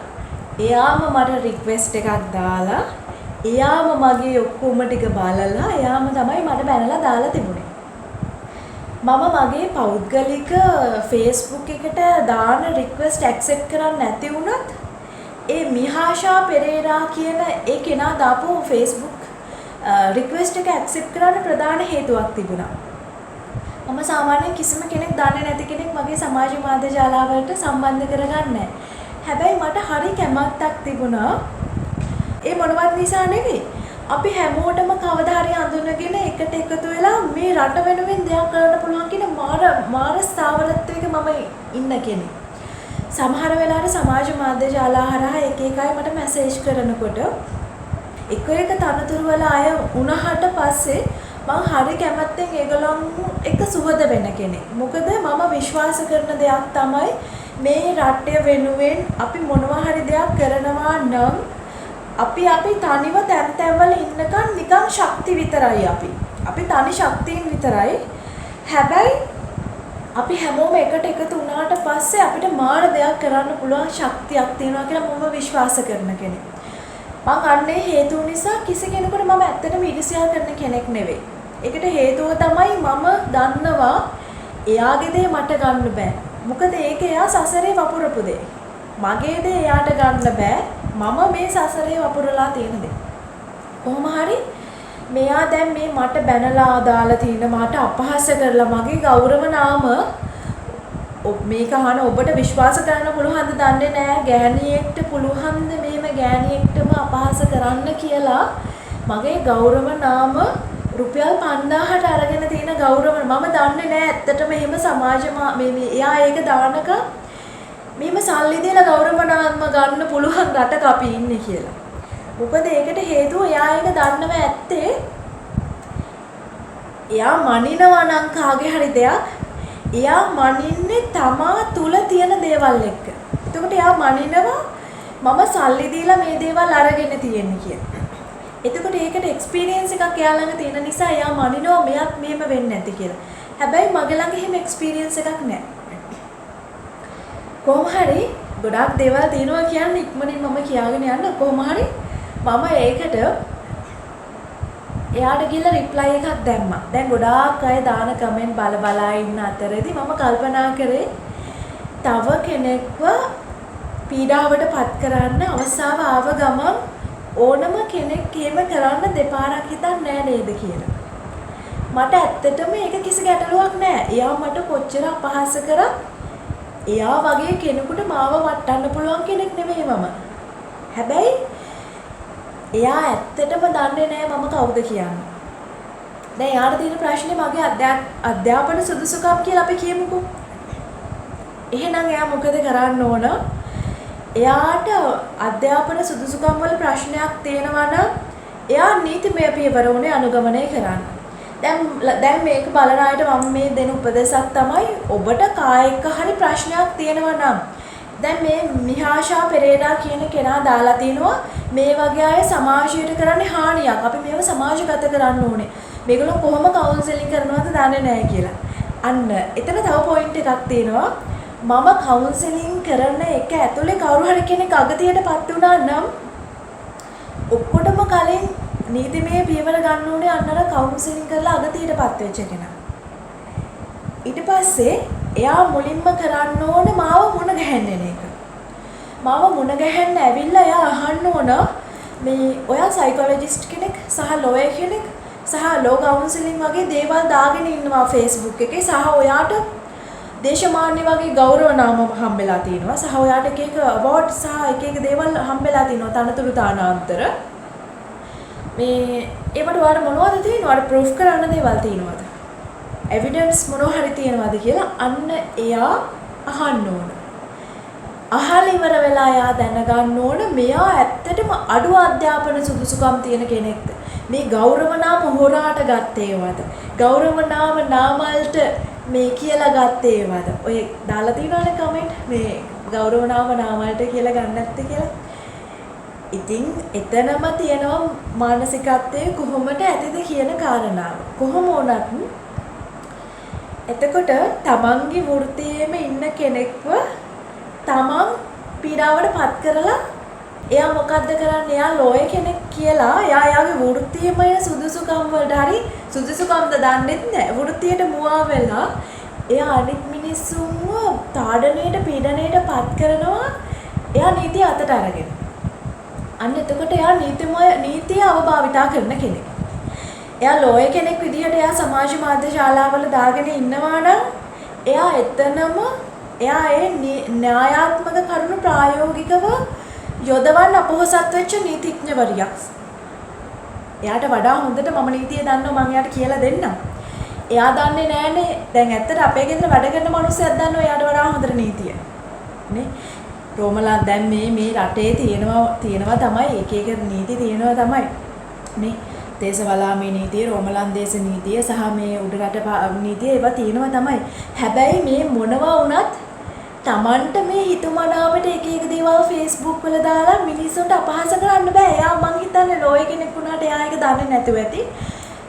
එයාම මට රික්වෙස්ට් එකක් දාලා එයාම මගේ ඔක්කොම ටික බලලා එයාම තමයි මට බැනලා දාලා තිබුණේ. මම මගේ පෞද්ගලික Facebook එකට දාන රික්වෙස්ට් ඇක්සෙප්ට් කරන්නේ නැති වුණත් ඒ මිහාෂා පෙරේරා කියන ඒ කෙනා දාපු Facebook රික්වෙස්ට් එක ඇක්සෙප්ට් කරන්න ප්‍රධාන හේතුවක් තිබුණා. මම සාමාන්‍යයෙන් කිසිම කෙනෙක් දන්නේ නැති කෙනෙක් මගේ සමාජ මාධ්‍ය ජාලාවලට සම්බන්ධ කරගන්නේ නැහැ. හැබැයි මට හරි කැමැත්තක් තිබුණා. ඒ මොනවත් නිසා නෙවෙයි. අපි හැමෝටම කවදා හරි අඳුනගෙන එකට එකතු වෙලා මේ රට වෙනුවෙන් දෙයක් කරන්න පුළුවන් කියන මාර ස්ථාවරත්වයක මම ඉන්න කෙනෙක්. සමහර වෙලාවට සමාජ මාධ්‍ය ජාලා හරහා එක එක අය මට මැසේජ් කරනකොට එක එක තනතුරු වල අය වුණාට පස්සේ මම හරි කැමැත්තෙන් ඒගොල්ලන් එක්ක සුහද වෙන කෙනෙක්. මොකද මම විශ්වාස කරන දෙයක් තමයි මේ රටේ වෙනුවෙන් අපි මොනවා හරි දෙයක් කරනවා නම් අපි තනිව තැන්වල ඉන්නකන් නිකන් ශක්ති විතරයි අපි. අපි තනි ශක්තියින් විතරයි. හැබැයි අපි හැමෝම එකට එකතු වුණාට පස්සේ අපිට මාර දෙයක් කරන්න පුළුවන් ශක්තියක් තියෙනවා කියලා මම විශ්වාස කරන කෙනෙක්. මං අන්නේ හේතුව නිසා කිසි කෙනෙකුට මම ඇත්තටම ඉරිසියා කරන කෙනෙක් නෙවෙයි. ඒකට හේතුව තමයි මම දන්නවා එයාගේ දේ මට ගන්න බෑ. මොකද ඒක එයා සසරේ වපුරපු දේ. මගේ දේ එයාට ගන්න බෑ. මම මේ සසරේ වපුරලා තියෙන දේ. කොහොම හරි මෙයා දැන් මේ මට බැනලා දාලා තියෙන මට අපහාස කරලා මගේ ගෞරව නාම මේක අහන ඔබට විශ්වාස කරන්න පුළුවන්ද දන්නේ නැහැ ගෑණියෙක්ට පුළුවන්ද මේම ගෑණියෙක්ටම අපහාස කරන්න කියලා මගේ ගෞරව නාම රුපියල් 5000ට අරගෙන තියෙන ගෞරව මම දන්නේ නැහැ ඇත්තටම එහෙම සමාජ මේ එයා ඒක දානක මේම සල්ලි දීලා ගෞරව නාම ගන්න පුළුවන් රටක අපි ඉන්නේ කියලා. මොකද ඒකට හේතුව එයා ඒක දන්නව ඇත්තේ එයා මනිනවා නම් කාගේ හරි දෙයක් එයා මනින්නේ තමා තුල තියෙන දේවල් එක්ක. එතකොට එයා මනිනවා මම සල්ලි දීලා මේ දේවල් අරගෙන තියෙන්නේ කියලා. එතකොට ඒකට එක්ස්පීරියන්ස් එකක් එයා ළඟ තියෙන නිසා එයා මනිනවා මෙයක් මෙහෙම වෙන්නේ නැති කියලා. හැබැයි මගේ ළඟ එහෙම එක්ස්පීරියන්ස් එකක් නැහැ. කොහොම හරි ගොඩාක් දේවල් තියෙනවා කියන්නේ ඉක්මනින් මම කියාගෙන යන්න කොහොම හරි මම ඒකට එයාට ගිහලා රිප්ලයි එකක් දැම්මා. දැන් ගොඩාක් අය දාන කමෙන්ට් බලා ඉන්න අතරේදී මම කල්පනා කරේ තව කෙනෙක්ව පීඩාවට පත් කරන්න අවස්ථාව ආව ගමන් ඕනම කෙනෙක් එහෙම කරන්න දෙපාරක් හිතන්නේ නැහැ නේද කියලා. මට ඇත්තටම ඒක කිසි ගැටලුවක් නැහැ. එයා මට කොච්චර අපහාස කරත් එයා වගේ කෙනෙකුට මාව වටන්න පුළුවන් කෙනෙක් නෙමෙයි මම. හැබැයි එයා ඇත්තටම දන්නේ නැහැ මම කවුද කියන්නේ. දැන් යාට තියෙන ප්‍රශ්නේ මගේ අධ්‍යාපන සුදුසුකම් කියලා අපි කියමුකෝ. එහෙනම් එයා මොකද කරන්න ඕන? එයාට අධ්‍යාපන සුදුසුකම් වල ප්‍රශ්නයක් තියෙනවා නම් එයා නීතිමය පියවර උනේ අනුගමනය කරන්න. දැන් මේක බලන අයට මම මේ දෙන උපදේශයක් තමයි ඔබට කායික හරි ප්‍රශ්නයක් තියෙනවා නම් දැන් මේ මිහාෂා පෙරේරා කියන කෙනා දාලා තිනවා මේ වගේ අය සමාජයට කරන්නේ හානියක්. අපි මේව සමාජගත කරන්න ඕනේ. මේගොල්ලෝ කොහොම කවුන්සලින් කරනවද දන්නේ නැහැ කියලා. අන්න එතන තව පොයින්ට් එකක් තියෙනවා. මම කවුන්සලින් කරන එක ඇතුලේ කවුරු හරි කෙනෙක් අගතියටපත් වුණා නම් ඔක්කොටම කලින් නීතිමය පියවර ගන්න ඕනේ අන්නර කවුන්සලින් කරලා අගතියටපත් වෙච්ච කෙනා. ඊට පස්සේ එයා මුලින්ම කරන්න ඕනේ මාව මුණ ගැහෙන්න එක. මාව මුණ ගැහෙන්න ඇවිල්ලා එයා අහන්න ඕන මේ ඔයා සයිකොලොජිස්ට් කෙනෙක් සහ ලෝයර් කෙනෙක් සහ ලෝ කවුන්සලින් වගේ දේවල් දාගෙන ඉන්නවා Facebook එකේ සහ ඔයාට දේශමාන්‍ය වගේ ගෞරව නාම හම්බෙලා තිනවා සහ ඔයාට එක එක අවෝඩ් සහ එක දේවල් හම්බෙලා තිනවා තනතුරු තානාන්තර මේ ඒවට ඔයාට මොනවද තියෙන්නේ? ඔයාට ප්‍රූෆ් කරන්න දේවල් තියෙනවද? එවිඩන්ස් මොනවා හරි තියෙනවද කියලා අන්න එයා අහන්න ඕන. අහලා ඉවර වෙලා එයා දැනගන්න ඕන මෙයා ඇත්තටම අඩු අධ්‍යාපන සුදුසුකම් තියෙන කෙනෙක්ද? මේ ගෞරව නාම හොරාට ගත්තේවද? ගෞරව නාමල්ට මේ කියලා ගත්තේවද? ඔය දාලා තියෙනවනේ කමෙන්ට් මේ ගෞරව නාමල්ට කියලා ගන්න නැත්තේ කියලා. ඉතින් එතනම තියෙනවා මානසිකත්වයේ කොහොමද ඇතිද කියන කාරණාව. කොහොම වුණත් එතකොට තමන්ගේ වෘත්තියේම ඉන්න කෙනෙක්ව තමන් පීඩාවට පත් කරලා එයා මොකද්ද කරන්නේ? එයා ලෝයර් කෙනෙක් කියලා එයාගේ වෘත්තියේම සුදුසුකම් වලට හරි සුදුසුකම්ද දන්නේ නැහැ. වෘත්තියට මුවා වෙලා එයා අනිත් මිනිස්සුන්ව තාඩනයට පීඩනයට පත් කරනවා එයා නීතිය අතට අරගෙන. අන්න එතකොට එයා නීතිය අවභාවිතා කරන කෙනෙක්. එයා ලෝයර් කෙනෙක් විදිහට එයා සමාජ මාධ්‍ය ශාලාවල දාගෙන ඉන්නවා නම් එයා එතනම එයා ඒ න්‍යායාත්මක කරුණු ප්‍රායෝගිකව යොදවන්න අපොහසත් වෙච්ච නීතිඥවරියක්. එයාට වඩා හොඳට මම නීතිය දන්නවා මම එයාට කියලා දෙන්නම්. එයා දන්නේ නැහනේ. දැන් ඇත්තට අපේ ගෙදර වැඩ කරන මිනිස්සුත් දන්නවා එයාට වඩා හොඳට නීතිය. නේ? රෝමලා දැන් මේ රටේ තියෙනවා තමයි එක නීති තියෙනවා තමයි. නේ? දේශවලාමී නීතිය, රෝමලන් දේශ නීතිය සහ මේ උඩරට නීතිය ඒවා තියෙනවා තමයි. හැබැයි මේ මොනවා වුණත් Tamanට මේ හිතුමනාවට එක දේවල් Facebook වල දාලා මිනිස්සුන්ට අපහාස කරන්න බෑ. එයා මං හිතන්නේ ලෝයර් කෙනෙක් වුණාට එයා ඒක දන්නේ නැතුව ඇති.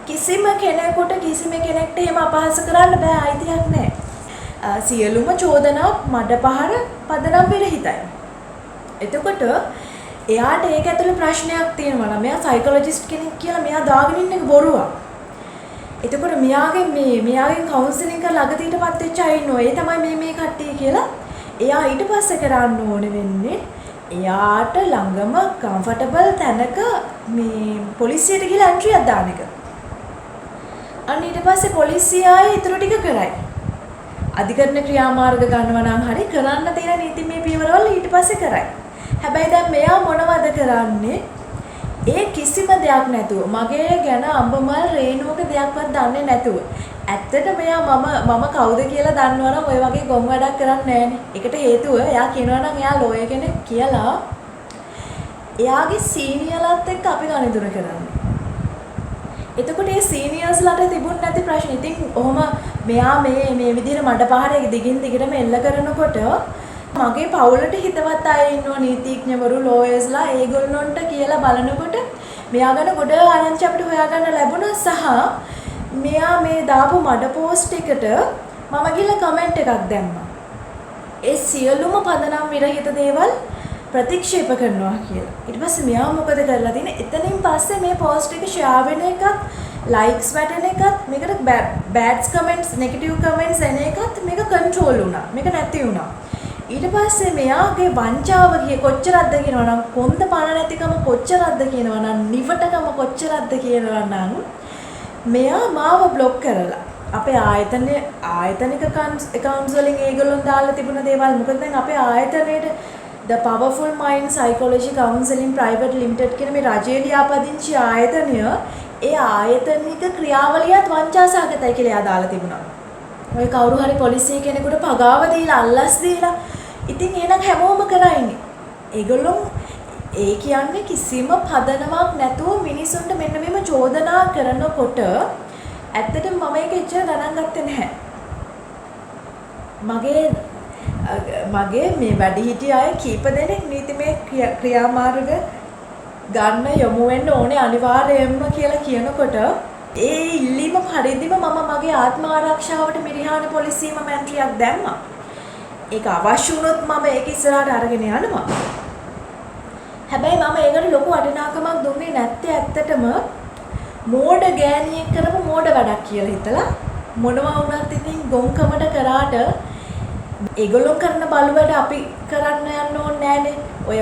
කිසිම කෙනෙක්ට එහෙම අපහාස කරන්න බෑ. අයිතියක් නැහැ. සියලුම චෝදනා මඩපහර පදනම් විරහිතයි. එතකොට එයාට ඒක ඇතුළේ ප්‍රශ්නයක් තියෙනවා නම් මෙයා සයිකොලොජිස්ට් කෙනෙක් කියලා මෙයා දාගෙන ඉන්න එක බොරුවක්. එතකොට මෙයාගෙන් කවුන්සලින් කරලා අගතියටපත් වෙච්ච අය ඉන්නවා. ඒ තමයි මේ කට්ටිය කියලා. එයා ඊට පස්සේ කරන්න ඕනේ වෙන්නේ එයාට ළඟම කම්ෆර්ටබල් තැනක මේ පොලිසියට ගිහලා එන්ට්‍රියක් දාන එක. අන්න ඊට පස්සේ පොලිසිය ආයේ ඊටු ටික කරයි. අධිකරණ ක්‍රියාමාර්ග ගන්නවා නම් හරි කරන්න තියෙන නීතිමය පියවරවල ඊට පස්සේ කරයි. හැබැයි දැන් මෙයා මොනවද කරන්නේ? ඒ කිසිම දෙයක් නැතුව මගේ ගැන අඹමල් රේණුවක දෙයක්වත් දන්නේ නැතුව ඇත්තට මෙයා මම කවුද කියලා දන්නවනම් ඔය වගේ ගොම් වැඩක් කරන්නේ නැහනේ. ඒකට හේතුව එයා කියනවා නම් එයා ලෝයර් කෙනෙක් කියලා එයාගේ සීනියර්ලත් එක්ක අපි ගනුදෙනු කරන්නේ. එතකොට මේ සීනියර්ස්ලාට තිබුණ නැති ප්‍රශ්න. ඉතින් ඔහොම මෙයා මේ විදිහට මඩ පහරේ දිගින් දිගටම එල්ල කරනකොට මගේ පවුලට හිතවත් අය ඉන්නවා නීතිඥවරු ලෝයර්ස්ලා ඒගොල්ලොන්ට කියලා බලනකොට මෙයා ගැන ගොඩ ආරංචි අපිට හොයාගන්න ලැබුණා සහ මෙයා මේ දාපු මඩ පෝස්ට් එකට මම ගිහලා කමෙන්ට් එකක් දැම්මා. ඒ සියලුම පදනම් විරහිත දේවල් ප්‍රතික්ෂේප කරනවා කියලා. ඊට පස්සේ මෙයා මොකද කරලා තියෙන්නේ? එතනින් පස්සේ මේ පෝස්ට් එක ෂෙයා වෙන එකත්, ලයික්ස් වැටෙන එකත්, මේකට බෑඩ්ස් කමෙන්ට්ස්, නෙගටිව් කමෙන්ට්ස් එන එකත් මේක කන්ට්‍රෝල් වුණා. මේක නැති වුණා. ඊට පස්සේ මෙයාගේ වංචාව කොච්චරක්ද කියනවනම් කොන්ද පණ නැතිකම කොච්චරක්ද කියනවනම් නිවටකම කොච්චරක්ද කියනවනම් මෙයා මාව බ්ලොක් කරලා අපේ ආයතනික accounts වලින් ඒගොල්ලෝ දාලා තිබුණ දේවල් මොකද දැන් අපේ ආයතනයේ the powerful mind psychology counseling private limited කියන මේ රජයේ ලියාපදිංචි ආයතනය ඒ ආයතනික ක්‍රියාවලියත් වංචාසහගතයි කියලා එයා දාලා තිබුණා. ඔය කවුරු හරි පොලිසිය කෙනෙකුට පගාව දීලා අල්ලස් දීලා ඉතින් එහෙනම් හැමෝම කරයිනේ. ඒගොල්ලෝ ඒ කියන්නේ කිසිම පදනමක් නැතුව මිනිසුන්ට මෙන්න මෙහෙම චෝදනා කරනකොට ඇත්තටම මම ඒක එච්චර ගණන් ගත්තේ නැහැ. මගේ මේ වැඩිහිටි අය කීප දෙනෙක් නීතිමය ක්‍රියාමාර්ග ගන්න යොමු වෙන්න ඕනේ අනිවාර්යයෙන්ම කියලා කියනකොට ඒ ඉල්ලීම පරිදිම මම මගේ ආත්ම ආරක්ෂාවට මිරිහාන පොලිසියම මැන්ට්‍රියක් දැම්මා. ඒක අවශ්‍ය වුණොත් මම ඒක ඉස්සරහට අරගෙන යනවා. හැබැයි මම ඒකට ලොකු වටිනාකමක් දුන්නේ නැත්තේ ඇත්තටම මෝඩ ගෑණියෙක් කරපු මෝඩ වැඩක් කියලා හිතලා මොනවා වුණත් ඉතින් ගොංකමට කරාට ඒගොල්ලෝ කරන බලුවට අපි කරන්න යන්න ඕනේ නෑනේ. ඔය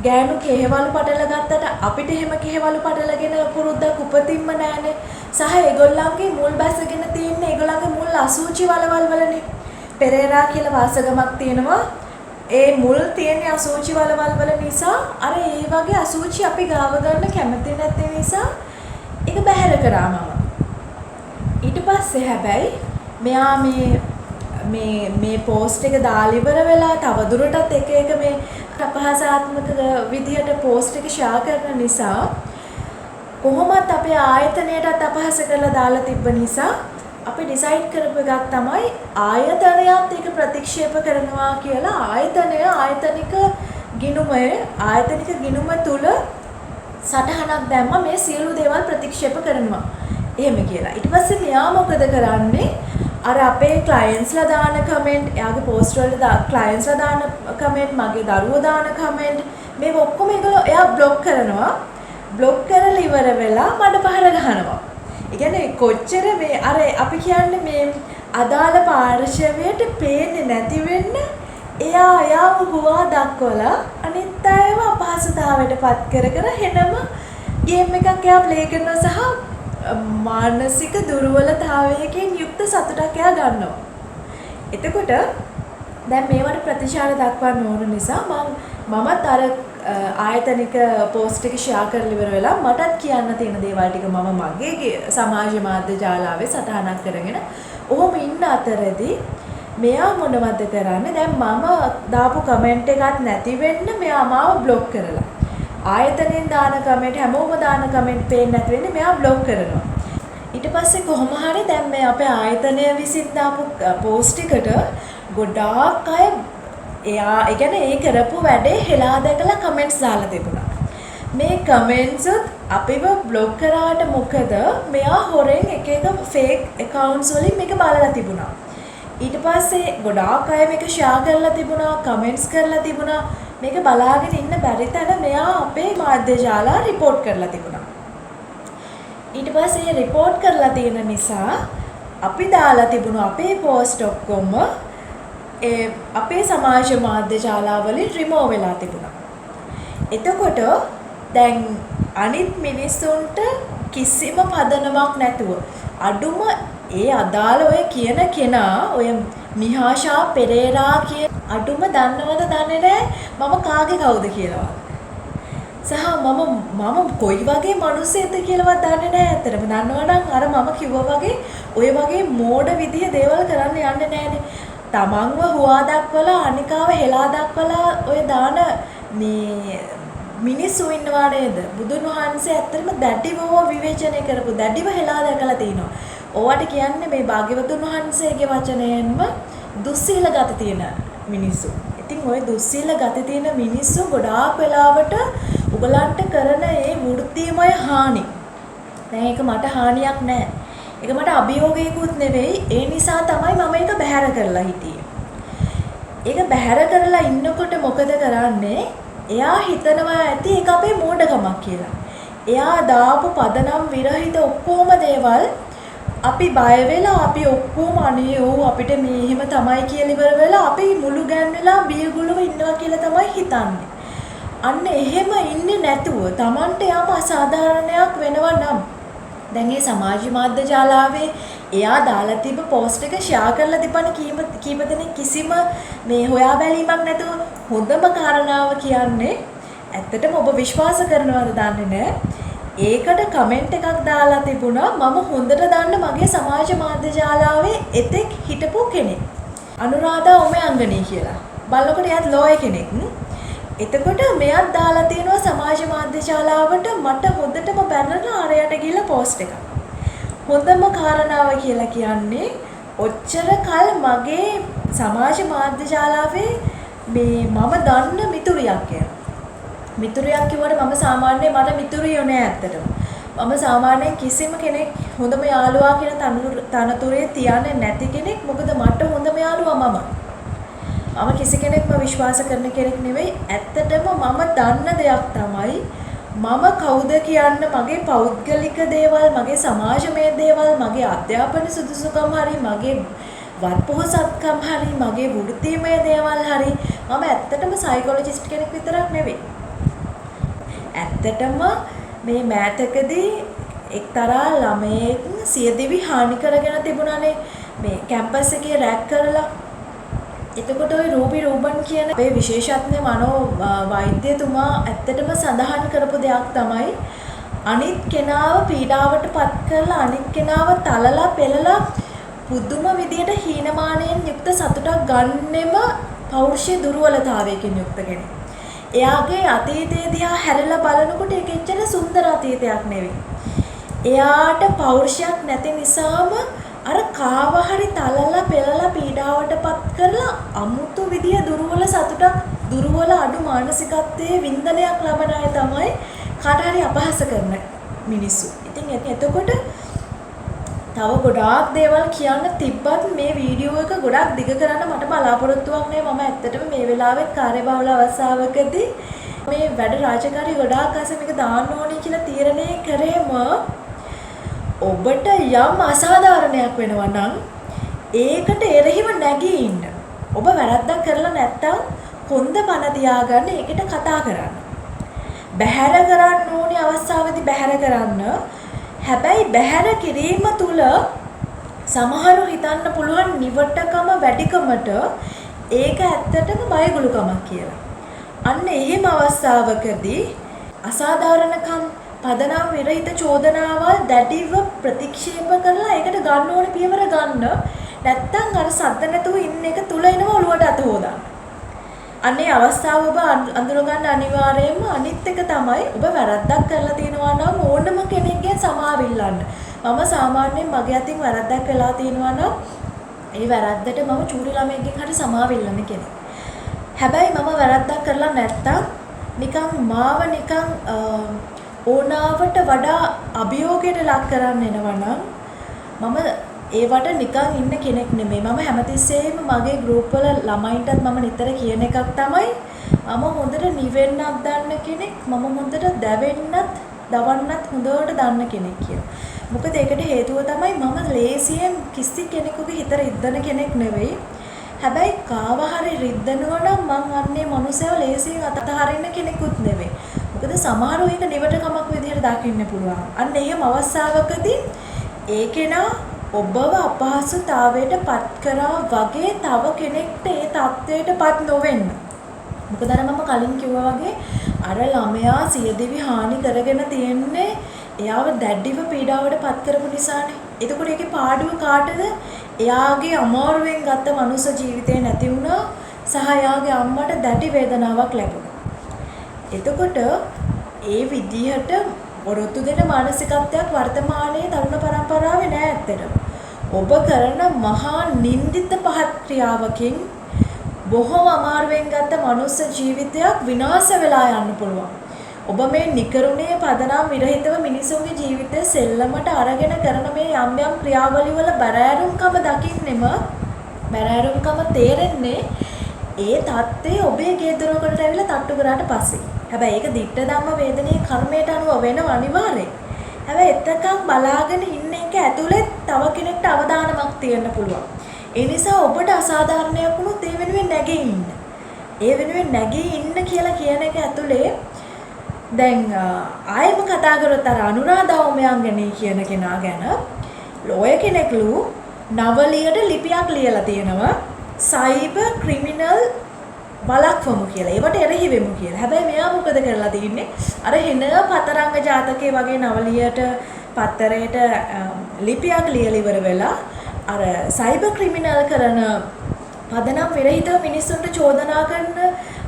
ගෑනු කෙහෙවලු පටල ගත්තට අපිට එහෙම කෙහෙවලු පටලගෙන පුරුද්දක් උපතින්ම නෑනේ. සහ ඒගොල්ලන්ගේ මුල් බැසගෙන තියෙන්නේ ඒගොල්ලන්ගේ මුල් අසුචි වලවල් වලනේ. පෙරේරා කියලා වාසගමක් තියෙනවා. ඒ මුල් තියෙන අසුචි වලවල් වල නිසා අර ඒ වගේ අසුචි අපි ගාව ගන්න කැමති නැති නිසා ඒක බැහැර කරා මම. ඊට පස්සේ හැබැයි මෙයා මේ පෝස්ට් එක දාලා ඉවර වෙලා තවදුරටත් එක මේ අපහාසාත්මක විදිහට පෝස්ට් එක ෂෙයා කරන නිසා කොහොමත් අපේ ආයතනයටත් අපහාස කරලා දාලා තිබ්බ නිසා අපි ඩිසයිඩ් කරපු එකක් තමයි ආයතනයත් ඒක ප්‍රතික්ෂේප කරනවා කියලා ආයතනික ගිණුම තුල සටහනක් දැම්මා මේ සියලු දේවල් ප්‍රතික්ෂේප කරනවා එහෙම කියලා. ඊට පස්සේ මෙයා මොකද කරන්නේ? අර අපේ ක්ලයන්ට්ස්ලා දාන කමෙන්ට්, එයාගේ පෝස්ට් වලට ක්ලයන්ට්ස්ලා දාන කමෙන්ට්, මගේ දරුවෝ දාන කමෙන්ට් මේ ඔක්කොම එයා බ්ලොක් කරනවා. බ්ලොක් කරලා ඉවර වෙලා මඩ පහර ගහනවා. ඒ කියන්නේ කොච්චර මේ අර අපි කියන්නේ මේ අදාළ පාර්ශවයට පේන්නේ නැති වෙන්න එයාව හුවා දක්වලා අනිත් අයව අපහසුතාවයට පත් කර හෙනම ගේම් එකක් එයා ප්ලේ කරනවා සහ මානසික දුර්වලතාවයකින් යුක්ත සතුටක් එයා ගන්නවා. එතකොට දැන් මේවට ප්‍රතිචාර දක්වන්න ඕන නිසා මමත් අර ආයතනික පෝස්ට් එක ෂෙයා කරලා ඉවර වෙලා මටත් කියන්න තියෙන දේවල් ටික මම මගේ සමාජ මාධ්‍ය ජාලාවේ සටහනක් කරගෙන ඔහොම ඉන්න අතරදී මෙයා මොනවද කරන්නේ? දැන් මම දාපු කමෙන්ට් එකක් නැති වෙන්න මෙයා මාව බ්ලොක් කරලා ආයතනෙන් දාන කමෙන්ට් හැමෝම දාන කමෙන්ට් පේන්නේ නැති වෙන්නේ මෙයා බ්ලොක් කරනවා. ඊට පස්සේ කොහොම හරි දැන් මේ අපේ ආයතනය විසින් දාපු පෝස්ට් එකට ගොඩාක් අය ඒ කියන්නේ ඒ කරපු වැඩේ හෙලා දැකලා කමෙන්ට්ස් දාලා තිබුණා. මේ කමෙන්ට්ස් අපිව බ්ලොක් කරාට මොකද මෙයා හොරෙන් එක ෆේක් accounts වලින් මේක බලලා තිබුණා. ඊට පස්සේ ගොඩාක් අය මේක ෂෙයා කරලා තිබුණා, කමෙන්ට්ස් කරලා තිබුණා. මේක බලාගෙන ඉන්න බැරි තැන මෙයා අපේ මාධ්‍ය ජාලා රිපෝට් කරලා තිබුණා. ඊට පස්සේ රිපෝට් කරලා තියෙන නිසා අපි දාලා තිබුණු අපේ පෝස්ට් ඔක්කොම අපේ සමාජ මාධ්‍ය ජාලාවලින් රිමූව් වෙලා තිබුණා. එතකොට දැන් අනිත් මිනිස්සුන්ට කිසිම පදනමක් නැතුව අඩුම ඒ අදාළ ඔය කියන කෙනා ඔය මිහාෂා පෙරේරා කියන අඩුම දන්නවද දන්නේ නැහැ මම කාගේ කවුද කියලා. සහ මම කොයි වගේ මිනිස්සෙක්ද කියලාවත් දන්නේ නැහැ ඇත්තටම. දන්නවනම් අර මම කිව්වා වගේ ඔය වගේ මෝඩ විදිහ දේවල් කරන්න යන්නේ නැහනේ. තමන්ව හුවා දක්වලා අනිකාව හෙලා දක්වලා ඔය දාන මේ මිනිස්සු ඉන්නවා නේද? බුදුන් වහන්සේ ඇත්තටම දැඩිව විවේචනය කරපු දැඩිව හෙලා දැකලා තිනවා. ඕවට කියන්නේ මේ භාග්‍යවතුන් වහන්සේගේ වචනයෙන්ම දුස්සීල ගත තියෙන මිනිස්සු. ඉතින් ওই දුස්සීල ගත තියෙන මිනිස්සු ගොඩාක් වෙලාවට උගලන්ට කරන ඒ වෘත්තීමය හානි. දැන් ඒක මට හානියක් නෑ. ඒක මට අභියෝගයකුත් නෙවෙයි. ඒ නිසා තමයි මම ඒක බැහැර කරලා හිටියේ. ඒක බැහැර කරලා ඉන්නකොට මොකද කරන්නේ? එයා හිතනවා ඇති ඒක අපේ මෝඩකමක් කියලා. එයා දාපු පදනම් විරහිත ඔක්කොම දේවල් අපි බය වෙලා අපි ඔක්කොම අනේ අපිට මේ එහෙම තමයි කියලා ඉවර වෙලා අපි මුළු ගැන්වෙලා බියගුලව ඉන්නවා කියලා තමයි හිතන්නේ. අන්න එහෙම ඉන්නේ නැතුව Tamante යම අසාධාරණයක් වෙනවා නම් දැන් මේ සමාජ මාධ්‍ය ජාලාවේ එයා දාලා තිබ්බ පෝස්ට් එක ෂෙයා කරලා තිබ්බන කීප දෙනෙක් කිසිම මේ හොයා බැලීමක් නැතුව හොඳම කාරණාව කියන්නේ ඇත්තටම ඔබ විශ්වාස කරනවද දන්නේ නැහැ. ඒකට කමෙන්ට් එකක් දාලා තිබුණා මම හොඳට දන්න මගේ සමාජ මාධ්‍ය ජාලාවේ එතෙක් හිටපු කෙනෙක්. අනුරාධා උමයංගනී කියලා. බලනකොට එයාත් ලෝය කෙනෙක්. එතකොට මෙයාත් දාලා තියෙනවා සමාජ මාධ්‍ය ජාලාවට මට හොඳටම බැනලා ආරයට ගිහලා පෝස්ට් එකක්. හොඳම කාරණාව කියලා කියන්නේ ඔච්චර කල් මගේ සමාජ මාධ්‍ය ජාලාවේ මේ මම දන්න මිතුරියක් කියලා. මිතුරියක් කිව්වට මම සාමාන්‍යයෙන් මට මිතුරියෝ නෑ ඇත්තටම. මම සාමාන්‍යයෙන් කිසිම කෙනෙක් හොඳම යාළුවා කියන තනතුරේ තියන්නේ නැති කෙනෙක්. මොකද මට හොඳම යාළුවා මම. මම කිසි කෙනෙක්ම විශ්වාස කරන කෙනෙක් නෙවෙයි. ඇත්තටම මම දන්න දෙයක් තමයි මම කවුද කියන්න මගේ පෞද්ගලික දේවල්, මගේ සමාජමය දේවල්, මගේ අධ්‍යාපන සුදුසුකම් හරි, මගේ වත්පොහසත්කම් හරි, මගේ වෘත්තීමය දේවල් හරි මම ඇත්තටම සයිකොලොජිස්ට් කෙනෙක් විතරක් නෙවෙයි. ඇත්තටම මේ මෑතකදී එක්තරා ළමයෙක් සියදිවි හානි කරගෙන තිබුණානේ මේ කැම්පස් එකේ රැක් කරලා. එතකොට ওই රූබි රූබන් කියන අපේ විශේෂඥ මනෝ වෛද්‍යතුමා ඇත්තටම සඳහන් කරපු දෙයක් තමයි අනිත් කෙනාව පීඩාවට පත් කරලා අනිත් කෙනාව තලලා පෙළලා පුදුම විදියට හීනමානයෙන් යුක්ත සතුටක් ගන්නෙම පෞරුෂයේ දුර්වලතාවයකින් යුක්ත කෙනෙක්. එයාගේ අතීතය දිහා හැරලා බලනකොට ඒක එච්චර සුන්දර අතීතයක් නෙවෙයි. එයාට පෞරුෂයක් නැති නිසාම අර කාව හරි තලලා පෙළලා පීඩාවටපත් කරලා අමුතු විදිය දුර්වල සතුටක් දුර්වල අඩු මානසිකත්වයේ වින්දනයක් ලබන අය තමයි කාට හරි අපහාස කරන මිනිස්සු. ඉතින් එතකොට තව ගොඩාක් දේවල් කියන්න තිබ්බත් මේ වීඩියෝ එක ගොඩක් දිග කරන්න මට බලාපොරොත්තුවක් නෑ. මම ඇත්තටම මේ වෙලාවේ කාර්යබහුල අවස්ථාවකදී මේ වැඩ රාජකාරී ගොඩාක් අස මේක දාන්න ඕනේ කියලා තීරණය කරේම ඔබට යම් අසාධාරණයක් වෙනවා නම් ඒකට එරෙහිව නැගී ඉන්න. ඔබ වැරද්දක් කරලා නැත්තම් කොන්ද පන තියාගන්න ඒකට කතා කරන්න. බැහැර කරන්න ඕනේ අවස්ථාවේදී බැහැර කරන්න. හැබැයි බැහැර කිරීම තුල සමහරු හිතන්න පුළුවන් නිවටකම වැඩිකමට ඒක ඇත්තටම බයගුළුකමක් කියලා. අන්න එහෙම අවස්ථාවකදී අසාධාරණකම් පදනම් විරහිත චෝදනාවල් දැඩිව ප්‍රතික්ෂේප කරලා ඒකට ගන්න ඕන පියවර ගන්න. නැත්තම් අර සද්ද නැතුව ඉන්න එක තුල එනවා ඔළුවට අත හොදන්න. අනේ අවස්ථාව ඔබ අඳුර ගන්න අනිවාර්යයෙන්ම අනිත් එක තමයි ඔබ වැරද්දක් කරලා තියෙනවා නම් ඕනම කෙනෙක්ගෙන් සමාව ඉල්ලන්න. මම සාමාන්‍යයෙන් මගේ අතින් වැරද්දක් කළා තියෙනවා නම් ඒ වැරද්දට මම චූරි ළමයෙක්ගෙන් හරි සමාව ඉල්ලන්න කෙනෙක්. හැබැයි මම වැරද්දක් කරලා නැත්තම් නිකන් මාව නිකන් ඕනාවට වඩා අභියෝගයට ලක් කරන්න එනවා නම් මම ඒවට නිකන් ඉන්න කෙනෙක් නෙමෙයි. මම හැමතිස්සෙම මගේ ගෲප් වල ළමයින්ටත් මම නිතර කියන එකක් තමයි මම හොඳට නිවෙන්නත් දන්න කෙනෙක්, මම හොඳට දැවෙන්නත්, දවන්නත් හොඳට දන්න කෙනෙක් කියලා. මොකද ඒකට හේතුව තමයි මම ලේසියෙන් කිසි කෙනෙකුගේ හිත රිද්දන කෙනෙක් නෙවෙයි. හැබැයි කාව හරි රිද්දනවා නම් මං අන්නේ මනුස්සයව ලේසියෙන් අතහරින්න කෙනෙකුත් නෙවෙයි. මොකද සමහරව ඒක නිවටකමක් විදිහට දකින්න පුළුවන්. අන්න එහෙම අවස්ථාවකදී ඒ කෙනා ඔබව අපහසුතාවයට පත් කරා වගේ තව කෙනෙක්ට ඒ තත්ත්වයට පත් නොවෙන්න. මොකද අර මම කලින් කිව්වා වගේ අර ළමයා සියදිවි හානි කරගෙන තියෙන්නේ එයාව දැඩිව පීඩාවට පත් කරපු නිසානේ. එතකොට ඒකේ පාඩුව කාටද? එයාගේ අමාරුවෙන් ගත්ත මනුස්ස ජීවිතේ නැති වුණා සහ එයාගේ අම්මට දැඩි වේදනාවක් ලැබුණා. එතකොට ඒ විදිහට වරොත්තු දෙන මානසිකත්වයක් වර්තමානයේ තරුණ පරම්පරාවේ නෑ ඇත්තටම. ඔබ කරන මහා නින්දිත පහත් ක්‍රියාවකින් බොහොම අමාරුවෙන් ගත්ත මනුස්ස ජීවිතයක් විනාශ වෙලා යන්න පුළුවන්. ඔබ මේ නිකරුණේ පදනම් විරහිතව මිනිසුන්ගේ ජීවිතය සෙල්ලමට අරගෙන කරන මේ යම් යම් ක්‍රියාවලිවල බැරෑරුම්කම දකින්නෙම බැරෑරුම්කම තේරෙන්නේ ඒ தත්ත්වය ඔබේ ගේ දොරකට ඇවිල්ලා තට්ටු කරාට පස්සේ. හැබැයි ඒක දිට්ඨ ධම්ම වේදනයේ කර්මයට අනුව වෙනව අනිවාර්යයෙන්. හැබැයි එතකන් බලාගෙන ඉන්න එක ඇතුලේ තව කෙනෙක්ට අවදානමක් තියෙන්න පුළුවන්. ඒ නිසා ඔබට අසාධාරණයක් වුණොත් ඒ වෙනුවෙන් නැගී ඉන්න. ඒ වෙනුවෙන් නැගී ඉන්න කියලා කියන එක ඇතුලේ දැන් ආයෙම කතා කරොත් අර අනුරාධා උමයන්ගනේ කියන කෙනා ගැන ලෝය කෙනෙක්ලු නවලියට ලිපියක් ලියලා තියෙනවා සයිබර් ක්‍රිමිනල් බලක්වමු කියලා. ඒවට එරෙහි වෙමු කියලා. හැබැයි මෙයා මොකද කරලා තින්නේ? අර හෙන පතරංග ජාතකයේ වගේ නවලියට පත්තරයට ලිපියක් ලියලා ඉවර වෙලා අර සයිබර් ක්‍රිමිනල් කරන පදනම් විරහිතව මිනිස්සුන්ට චෝදනා කරන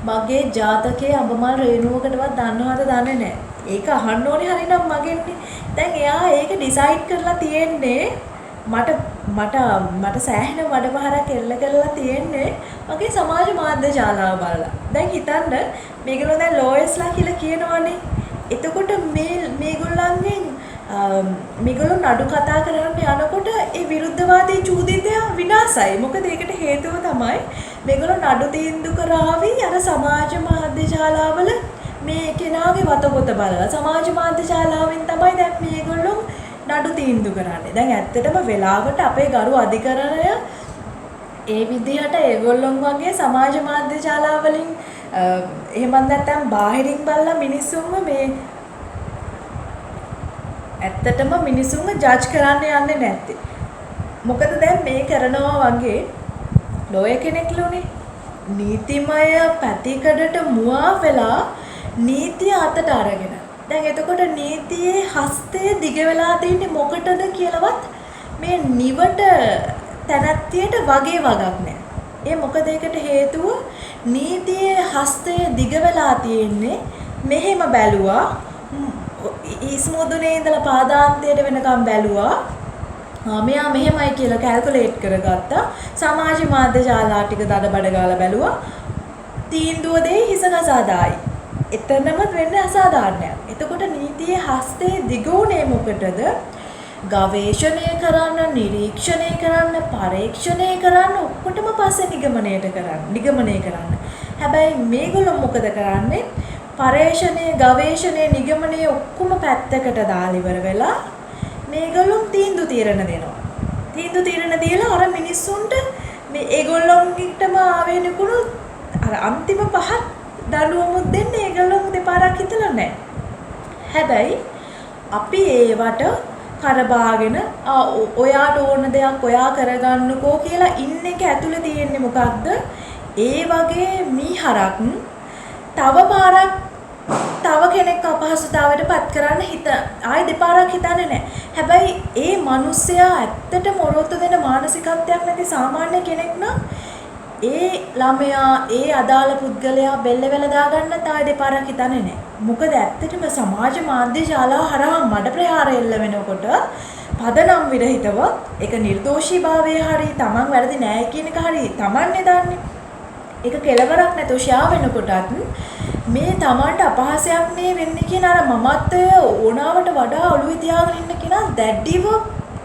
මගේ ජාතකයේ අඹමල් රේණුවකටවත් දන්නවද දන්නේ නැහැ. ඒක අහන්න ඕනේ හරිනම් මගෙන්නේ. දැන් එයා ඒක ඩිසයිඩ් කරලා තියෙන්නේ මට සෑහෙන වඩපහරක් එල්ල කරලා තියෙන්නේ මගේ සමාජ මාධ්‍ය ජාලාව බලලා. දැන් හිතන්න මේගොල්ලෝ දැන් ලෝයර්ස්ලා කියලා කියනවනේ. එතකොට මේගොල්ලෝ නඩු කතා කරන්න යනකොට ඒ විරුද්ධවාදී චූදිතය විනාශයි. මොකද ඒකට හේතුව තමයි මේගොල්ලෝ නඩු තීන්දුව කරાવી අර සමාජ මාධ්‍ය ජාලාවල මේ කෙනාගේ වතපොත බලලා සමාජ මාධ්‍ය ජාලාවෙන් තමයි දැන් මේගොල්ලෝ නඩු තීන්දුව කරන්නේ. දැන් ඇත්තටම වෙලාවට අපේ ගරු අධිකරණය ඒ විදිහට ඒගොල්ලොන් වගේ සමාජ මාධ්‍ය ජාලා වලින් එහෙමත් නැත්නම් බාහිරින් බලලා මිනිස්සුන්ව මේ ඇත්තටම මිනිස්සුන්ව ජජ් කරන්න යන්නේ නැත්තේ. මොකද දැන් මේ කරනවා වගේ ලෝය කෙනෙක්ලුනේ නීතිමය පැතිකඩට මුවා වෙලා නීතිය අතට අරගෙන. දැන් එතකොට නීතියේ හස්තය දිග වෙලා තින්නේ මොකටද කියලාවත් මේ නිවට තැනැත්තියට වගේ වගක් නැහැ. ඒ මොකද ඒකට හේතුව නීතියේ හස්තය දිග වෙලා තියෙන්නේ මෙහෙම බැලුවා ඉස්මුදුනේ ඉඳලා පාදාන්තයට වෙනකම් බැලුවා. මෙයා මෙහෙමයි කියලා කැල්කියුලේට් කරගත්තා. සමාජ මාධ්‍ය ජාලා ටික දඩබඩ ගාලා බැලුවා. තීන්දුව දෙයි හිස කසාදායි. එතනම වෙන්නේ අසාධාරණයක්. එතකොට නීතියේ හස්තේ දිගුනේ මොකටද? ගවේෂණය කරන්න, නිරීක්ෂණය කරන්න, පරීක්ෂණය කරන්න, ඔක්කොටම පස්සේ නිගමනය කරන්න. හැබැයි මේගොල්ලෝ මොකද කරන්නේ? පරීක්ෂණය, ගවේෂණය, නිගමනය ඔක්කොම පැත්තකට දාලා ඉවර වෙලා මේගොල්ලෝ තීන්දුව తీරන දෙනවා. තීන්දුව తీරන දීලා අර මිනිස්සුන්ට මේ ඒගොල්ලොන්ගිටම ආවෙනකුණු අර අන්තිම පහත් දඬුවමුත් දෙන්නේ ඒගොල්ලෝ දෙපාරක් හිතලා නැහැ. හැබැයි අපි ඒවට කරබාගෙන ඔයාට ඕන දෙයක් ඔයා කරගන්නකෝ කියලා ඉන්න එක ඇතුලේ තියෙන්නේ මොකක්ද? ඒ වගේ මීහරක් තව පාරක් තව කෙනෙක් අපහසුතාවයට පත් කරන්න ආයෙ දෙපාරක් හිතන්නේ නැහැ. හැබැයි ඒ මිනිස්සයා ඇත්තට මොරොත්තු දෙන මානසිකත්වයක් නැති සාමාන්‍ය කෙනෙක් නම් ඒ ළමයා ඒ අදාළ පුද්ගලයා බෙල්ල වෙලා දාගන්න තායි දෙපාරක් හිතන්නේ නැහැ. මොකද ඇත්තටම සමාජ මාධ්‍ය ශාලා හරහා මඩ ප්‍රහාර එල්ල වෙනකොට පදනම් විරහිතව ඒක නිර්දෝෂීභාවය හරි තමන් වැරදි නෑ කියන එක හරි තමන්නේ දන්නේ. ඒක කෙලවරක් නැතුව ෂා වෙනකොටත් මේ තමන්ට අපහාසයක් නේ වෙන්නේ කියන අර මමත්වය ඕනාවට වඩා ඔළුවේ තියාගෙන ඉන්න කෙනා දැඩිව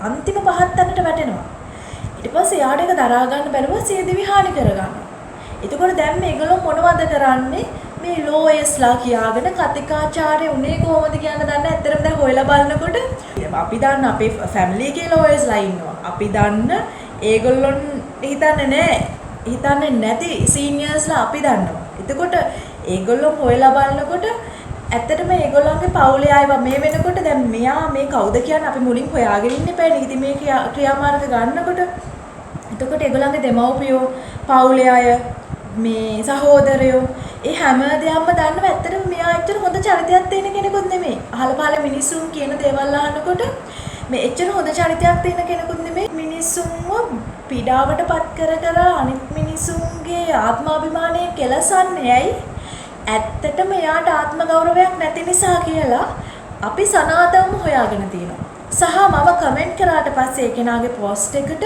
අන්තිම පහත් තැනට වැටෙනවා. ඊට පස්සේ යාට ඒක දරා ගන්න බැරුව සියදිවි හානි කර ගන්නවා. එතකොට දැන් මේගොල්ලෝ මොනවද කරන්නේ? මේ ලෝයස්ලා කියාගෙන කතිකාචාර්ය උනේ කොහොමද කියන දන්න ඇත්තටම දැන් හොයලා බලනකොට අපි දන්න අපේ ෆැමිලි එකේ ලෝයස්ලා ඉන්නවා. අපි දන්න ඒගොල්ලොන් හිතන්නේ නැති සීනියර්ස්ලා අපි දන්නවා. එතකොට ඒගොල්ලෝ හොයලා බලනකොට ඇත්තටම මේගොල්ලන්ගේ පවුලේ අයව මේ වෙනකොට දැන් මෙයා මේ කවුද කියන්නේ අපි මුලින් හොයාගෙන ඉන්න එපා නේද මේ ක්‍රියාමාර්ග ගන්නකොට. එතකොට ඒගොල්ලන්ගේ දෙමව්පියෝ පවුලේ අය මේ සහෝදරයෝ ඒ හැම දෙයක්ම දන්නව. ඇත්තටම මෙයා එච්චර හොඳ චරිතයක් තියෙන කෙනෙකුත් නෙමෙයි. අහල පහල මිනිස්සුන් කියන දේවල් අහනකොට මේ එච්චර හොඳ චරිතයක් තියෙන කෙනෙකුත් නෙමෙයි. මිනිස්සුන්ව පීඩාවට පත් කර අනිත් මිනිසුන්ගේ ආත්මාභිමානය කෙලසන්නේ ඇයි? ඇත්තටම එයාට ආත්ම ගෞරවයක් නැති නිසා කියලා අපි සනාතවම හොයාගෙන තියෙනවා. සහ මම කමෙන්ට් කරාට පස්සේ ඒ කෙනාගේ පෝස්ට් එකට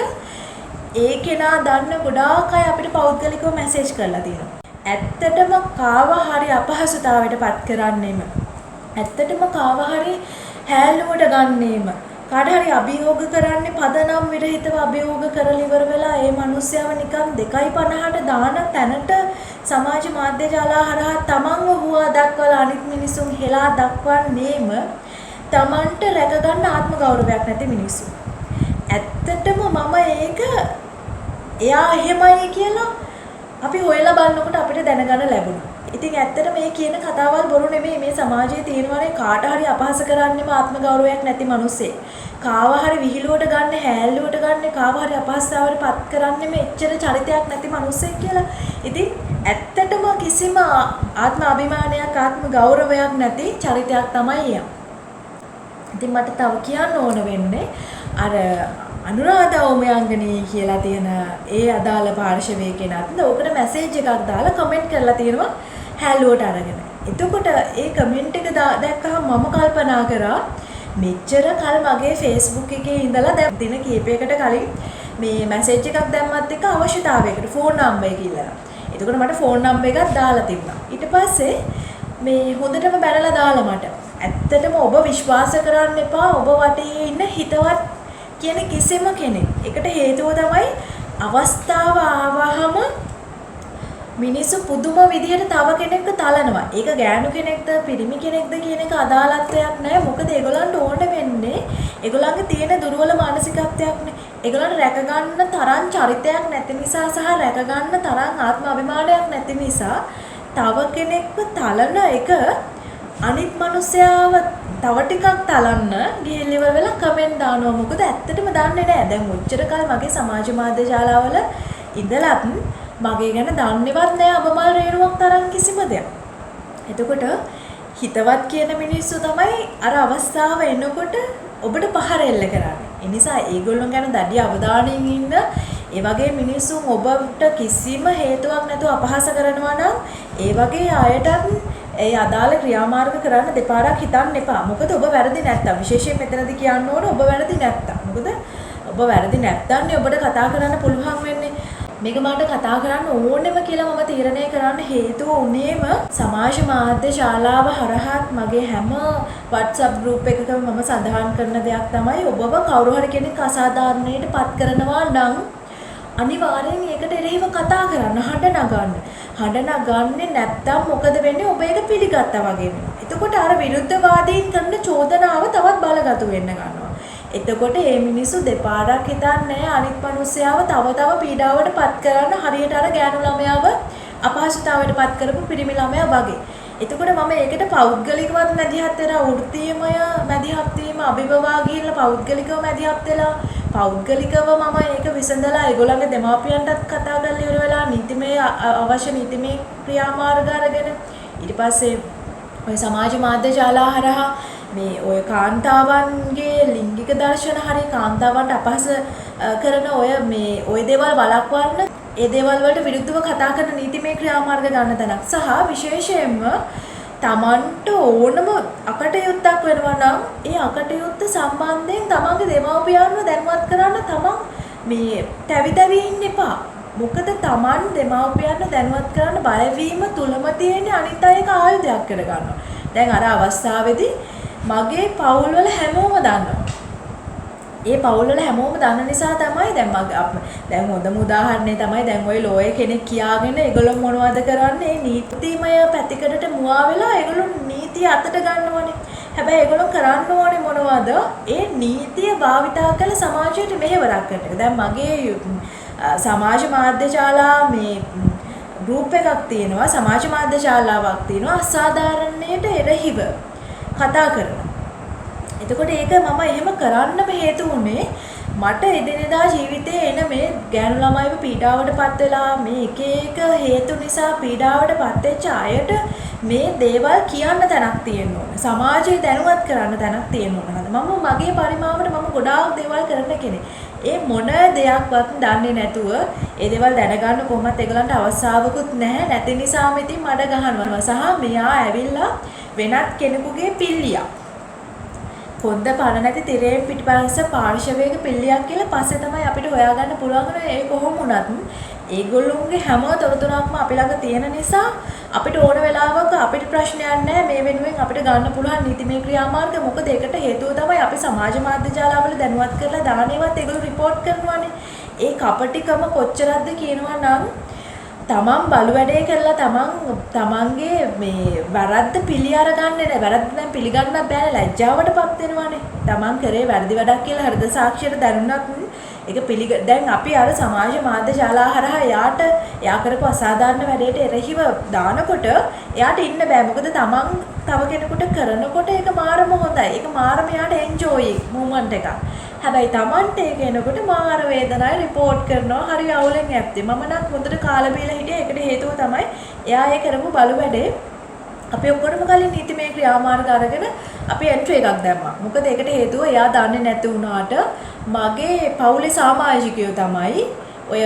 ඒ කෙනා දන්න ගොඩාක් අය අපිට පෞද්ගලිකව මැසේජ් කරලා තියෙනවා. ඇත්තටම කාව හරි අපහසුතාවයට පත් කරන්නෙම ඇත්තටම කාව හරි හැල්ලුවට ගන්නෙම කාට හරි අභියෝග කරන්නේ පදනම් විරහිතව අභියෝග කරලා ඉවර වෙලා ඒ මිනිස්යාව නිකන් 2.50ට දාන තැනට සමාජ මාධ්‍ය ජාලා හරහා තමන්ව හුවා දක්වලා අනිත් මිනිසුන් හෙලා දක්වන්නේම තමන්ට රැකගන්න ආත්ම ගෞරවයක් නැති මිනිස්සු. ඇත්තටම මම ඒක එයා එහෙමයි කියලා අපි හොයලා බලනකොට අපිට දැනගන්න ලැබුණා. ඉතින් ඇත්තට මේ කියන කතාවල් බොරු නෙමෙයි. මේ සමාජයේ තියෙනවානේ කාට හරි අපහාස කරන්නෙම ආත්ම ගෞරවයක් නැති මිනිස්සේ. කාව හරි විහිළුවට ගන්න, හැල්ලුවට ගන්න, කාව හරි අපහාසතාවට පත් කරන්නෙම එච්චර චරිතයක් නැති මිනිස්සෙක් කියලා. ඉතින් ඇත්තටම කිසිම ආත්ම අභිමානයක්, ආත්ම ගෞරවයක් නැති චරිතයක් තමයි එයා. ඉතින් මට තව කියන්න ඕන වෙන්නේ අර අනුරාධා උමයන්ගනී කියලා තියෙන ඒ අදාළ පාර්ශවයේ කෙනාට ඕකට මැසේජ් එකක් දාලා කමෙන්ට් කරලා තියෙනවා හැලුවට අරගෙන. එතකොට ඒ කමෙන්ට් එක දැක්කහම මම කල්පනා කරා මෙච්චර කල් මගේ Facebook එකේ ඉඳලා දැන් දින කිහිපයකට කලින් මේ මැසේජ් එකක් දැම්මත් එක්ක අවශ්‍යතාවයකට ෆෝන් නම්බර් එක ඉල්ලලා. එතකොට මට ෆෝන් නම්බර් එකක් දාලා තිබුණා. ඊට පස්සේ මේ හොඳටම බැලලා දාලා මට ඇත්තටම ඔබ විශ්වාස කරන්න එපා ඔබ වටේ ඉන්න හිතවත් කියන කිසිම කෙනෙක්. ඒකට හේතුව තමයි අවස්ථාව ආවහම මිනිස්සු පුදුම විදියට තව කෙනෙක්ව තලනවා. ඒක ගෑනු කෙනෙක්ද පිරිමි කෙනෙක්ද කියන එක අදාළත්වයක් නැහැ. මොකද ඒගොල්ලන්ට ඕන වෙන්නේ ඒගොල්ලන්ගේ තියෙන දුර්වල මානසිකත්වයක් නේ. ඒගොල්ලන්ට රැකගන්න තරම් චරිතයක් නැති නිසා සහ රැකගන්න තරම් ආත්ම අභිමානයක් නැති නිසා තව කෙනෙක්ව තලන එක අනිත් මිනිස්යාව තව ටිකක් තලන්න ගිහින් ඉවර වෙලා කමෙන්ට් දානවා. මොකද ඇත්තටම දන්නේ නැහැ. දැන් ඔච්චර කල් මගේ සමාජ මාධ්‍ය ජාලාවල ඉඳලත් මගේ ගැන දන්නේවත් නැහැ අබමල් රේණුවක් තරම් කිසිම දෙයක්. එතකොට හිතවත් කියන මිනිස්සු තමයි අර අවස්ථාව එනකොට ඔබට පහර එල්ල කරන්නේ. ඒ නිසා ඒගොල්ලෝ ගැන දැඩි අවධානයෙන් ඉන්න ඒ වගේ මිනිස්සුන් ඔබට කිසිම හේතුවක් නැතුව අපහාස කරනවා නම් ඒ වගේ අයටත් ඒ අදාළ ක්‍රියාමාර්ග කරන්න දෙපාරක් හිතන්න එපා. මොකද ඔබ වැරදි නැත්තම් විශේෂයෙන් මෙතනදී කියන්න ඕන ඔබ වැරදි නැත්තම්. මොකද ඔබ වැරදි නැත්තම්නේ ඔබට කතා කරන්න පුළුවන් වෙන්නේ. මේක මට කතා කරන්න ඕනෙම කියලා මම තීරණය කරන්න හේතුව උනේම සමාජ මාධ්‍ය ශාලාව හරහාත් මගේ හැම WhatsApp group එකකම මම සඳහන් කරන දෙයක් තමයි ඔබව කවුරු හරි කෙනෙක් අසාධාරණයට පත් කරනවා නම් අනිවාර්යෙන් ඒකට එරෙහිව කතා කරන්න, හඬ නගන්න. හඬ නගන්නේ නැත්තම් මොකද වෙන්නේ? ඔබ ඒක පිළිගත්තා වගේ වෙනවා. එතකොට අර විරුද්ධවාදීන් කරන චෝදනාව තවත් බලගතු වෙන්න ගන්නවා. එතකොට මේ මිනිස්සු දෙපාරක් හිතන්නේ අනිත් මිනිස්සයාව තව පීඩාවට පත් කරන්න හරියට අර ගෑනු ළමයාව අපහසුතාවයට පත් කරපු පිරිමි ළමයා වගේ. එතකොට මම ඒකට පෞද්ගලිකවත් මැදිහත් වෙලා වෘත්තීයමය මැදිහත් වීම අභිබවා ගිහිල්ලා පෞද්ගලිකව මැදිහත් වෙලා පෞද්ගලිකව මම ඒක විසඳලා ඒගොල්ලන්ගේ දෙමාපියන්ටත් කතා කරලා ඉවර වෙලා නීතිමය අවශ්‍ය නීතිමය ක්‍රියාමාර්ග අරගෙන ඊට පස්සේ ඔය සමාජ මාධ්‍ය ජාලා හරහා මේ ඔය කාන්තාවන්ගේ ලිංගික දර්ශන හරි කාන්තාවන්ට අපහාස කරන ඔය දේවල් වළක්වන්න ඒ දේවල් වලට විරුද්ධව කතා කරන නීතිමය ක්‍රියාමාර්ග ගන්න තැනක් සහ විශේෂයෙන්ම තමන්ට ඕනම අකටයුත්තක් වෙනවා නම් ඒ අකටයුත්ත සම්බන්ධයෙන් තමන්ගේ දෙමව්පියන්ව දැනුවත් කරන්න තමන් මේ තැවි ඉන්න එපා. මොකද තමන් දෙමව්පියන්ව දැනුවත් කරන්න බය වීම තුලම තියෙන අනිත් අයක ආයුධයක් කරගන්නවා. දැන් අර අවස්ථාවේදී මගේ පවුල්වල හැමෝම දන්නවා. ඒ පවුල්වල හැමෝම දන්න නිසා තමයි දැන් හොඳම උදාහරණය තමයි දැන් ওই ලෝය කෙනෙක් කියාගෙන ඒගොල්ලෝ මොනවද කරන්නේ? ඒ නීතිමය පැතිකඩට මුවා වෙලා ඒගොල්ලෝ නීතිය අතට ගන්නවනේ. හැබැයි ඒගොල්ලෝ කරන්න ඕනේ මොනවද? ඒ නීතිය භාවිතා කළ සමාජයට මෙහෙවරක් කරන එක. දැන් මගේ සමාජ මාධ්‍ය ජාලා මේ ගෲප් එකක් තියෙනවා සමාජ මාධ්‍ය ශාලාවක් තියෙනවා අසාධාරණයට එරෙහිව කතා කරනවා. එතකොට ඒක මම එහෙම කරන්නම හේතු වුණේ මට එදිනෙදා ජීවිතේ එන මේ ගෑනු ළමයිව පීඩාවටපත් වෙලා මේ එක එක හේතු නිසා පීඩාවටපත් වෙච්ච අයට මේ දේවල් කියන්න තැනක් තියෙන්න ඕනේ. සමාජය දැනුවත් කරන්න තැනක් තියෙන්න ඕනේ. මම මගේ පරිමාවට මම ගොඩාක් දේවල් කරන කෙනෙක්. ඒ මොන දෙයක්වත් දන්නේ නැතුව ඒ දේවල් දැනගන්න කොහොමත් ඒගලන්ට අවස්ථාවකුත් නැහැ. නැති නිසාම ඉතින් මඩ ගහනවා. සහ මෙයා ඇවිල්ලා වෙනත් කෙනෙකුගේ පිල්ලියක්. කොන්ද පණ නැති තිරේ පිටිපස්ස පාර්ශවයක පිල්ලියක් කියලා පස්සේ තමයි අපිට හොයාගන්න පුළුවන් ඒ කොහොම වුණත් ඒගොල්ලෝගේ හැම තොරතුරක්ම අපි ළඟ තියෙන නිසා අපිට ඕන වෙලාවක අපිට ප්‍රශ්නයක් නැහැ මේ වෙනුවෙන් අපිට ගන්න පුළුවන් නීතිමය ක්‍රියාමාර්ග. මොකද ඒකට හේතුව තමයි අපි සමාජ මාධ්‍ය ජාලවල දැනුවත් කරලා දානේවත් ඒගොල්ලෝ රිපෝට් කරනවානේ. ඒ කපටිකම කොච්චරක්ද කියනවා නම් තමන් බලු වැඩේ කරලා තමන්ගේ මේ වැරද්ද පිළි අරගන්නේ නැහැ. වැරද්ද දැන් පිළිගන්න බෑ ලැජ්ජාවටපත් වෙනවානේ. තමන් කරේ වැරදි වැඩක් කියලා හෘද සාක්ෂියට දැනුණත් ඒක දැන් අපි අර සමාජ මාධ්‍ය ශාලා හරහා එයා කරපු අසාධාරණ වැඩේට එරෙහිව දානකොට එයාට ඉන්න බෑ. මොකද තමන් තව කෙනෙකුට කරනකොට ඒක මාරම හොඳයි. ඒක මාරම එයාට එන්ජොයි මූමන්ට් එකක්. හැබැයි Tamante එක එනකොට මාර වේදනයි රිපෝට් කරනවා හරි අවුලෙන් ඇත්තේ. මම නම් හොඳට කාලා බීලා හිටියේ. ඒකට හේතුව තමයි එයා ඒ කරපු බලු වැඩේ අපි ඔක්කොම කලින් නීතිමය ක්‍රියාමාර්ග අරගෙන අපි එන්ට්‍රි එකක් දැම්මා. මොකද ඒකට හේතුව එයා දන්නේ නැති වුණාට මගේ පවුලේ සමාජිකයෝ තමයි ඔය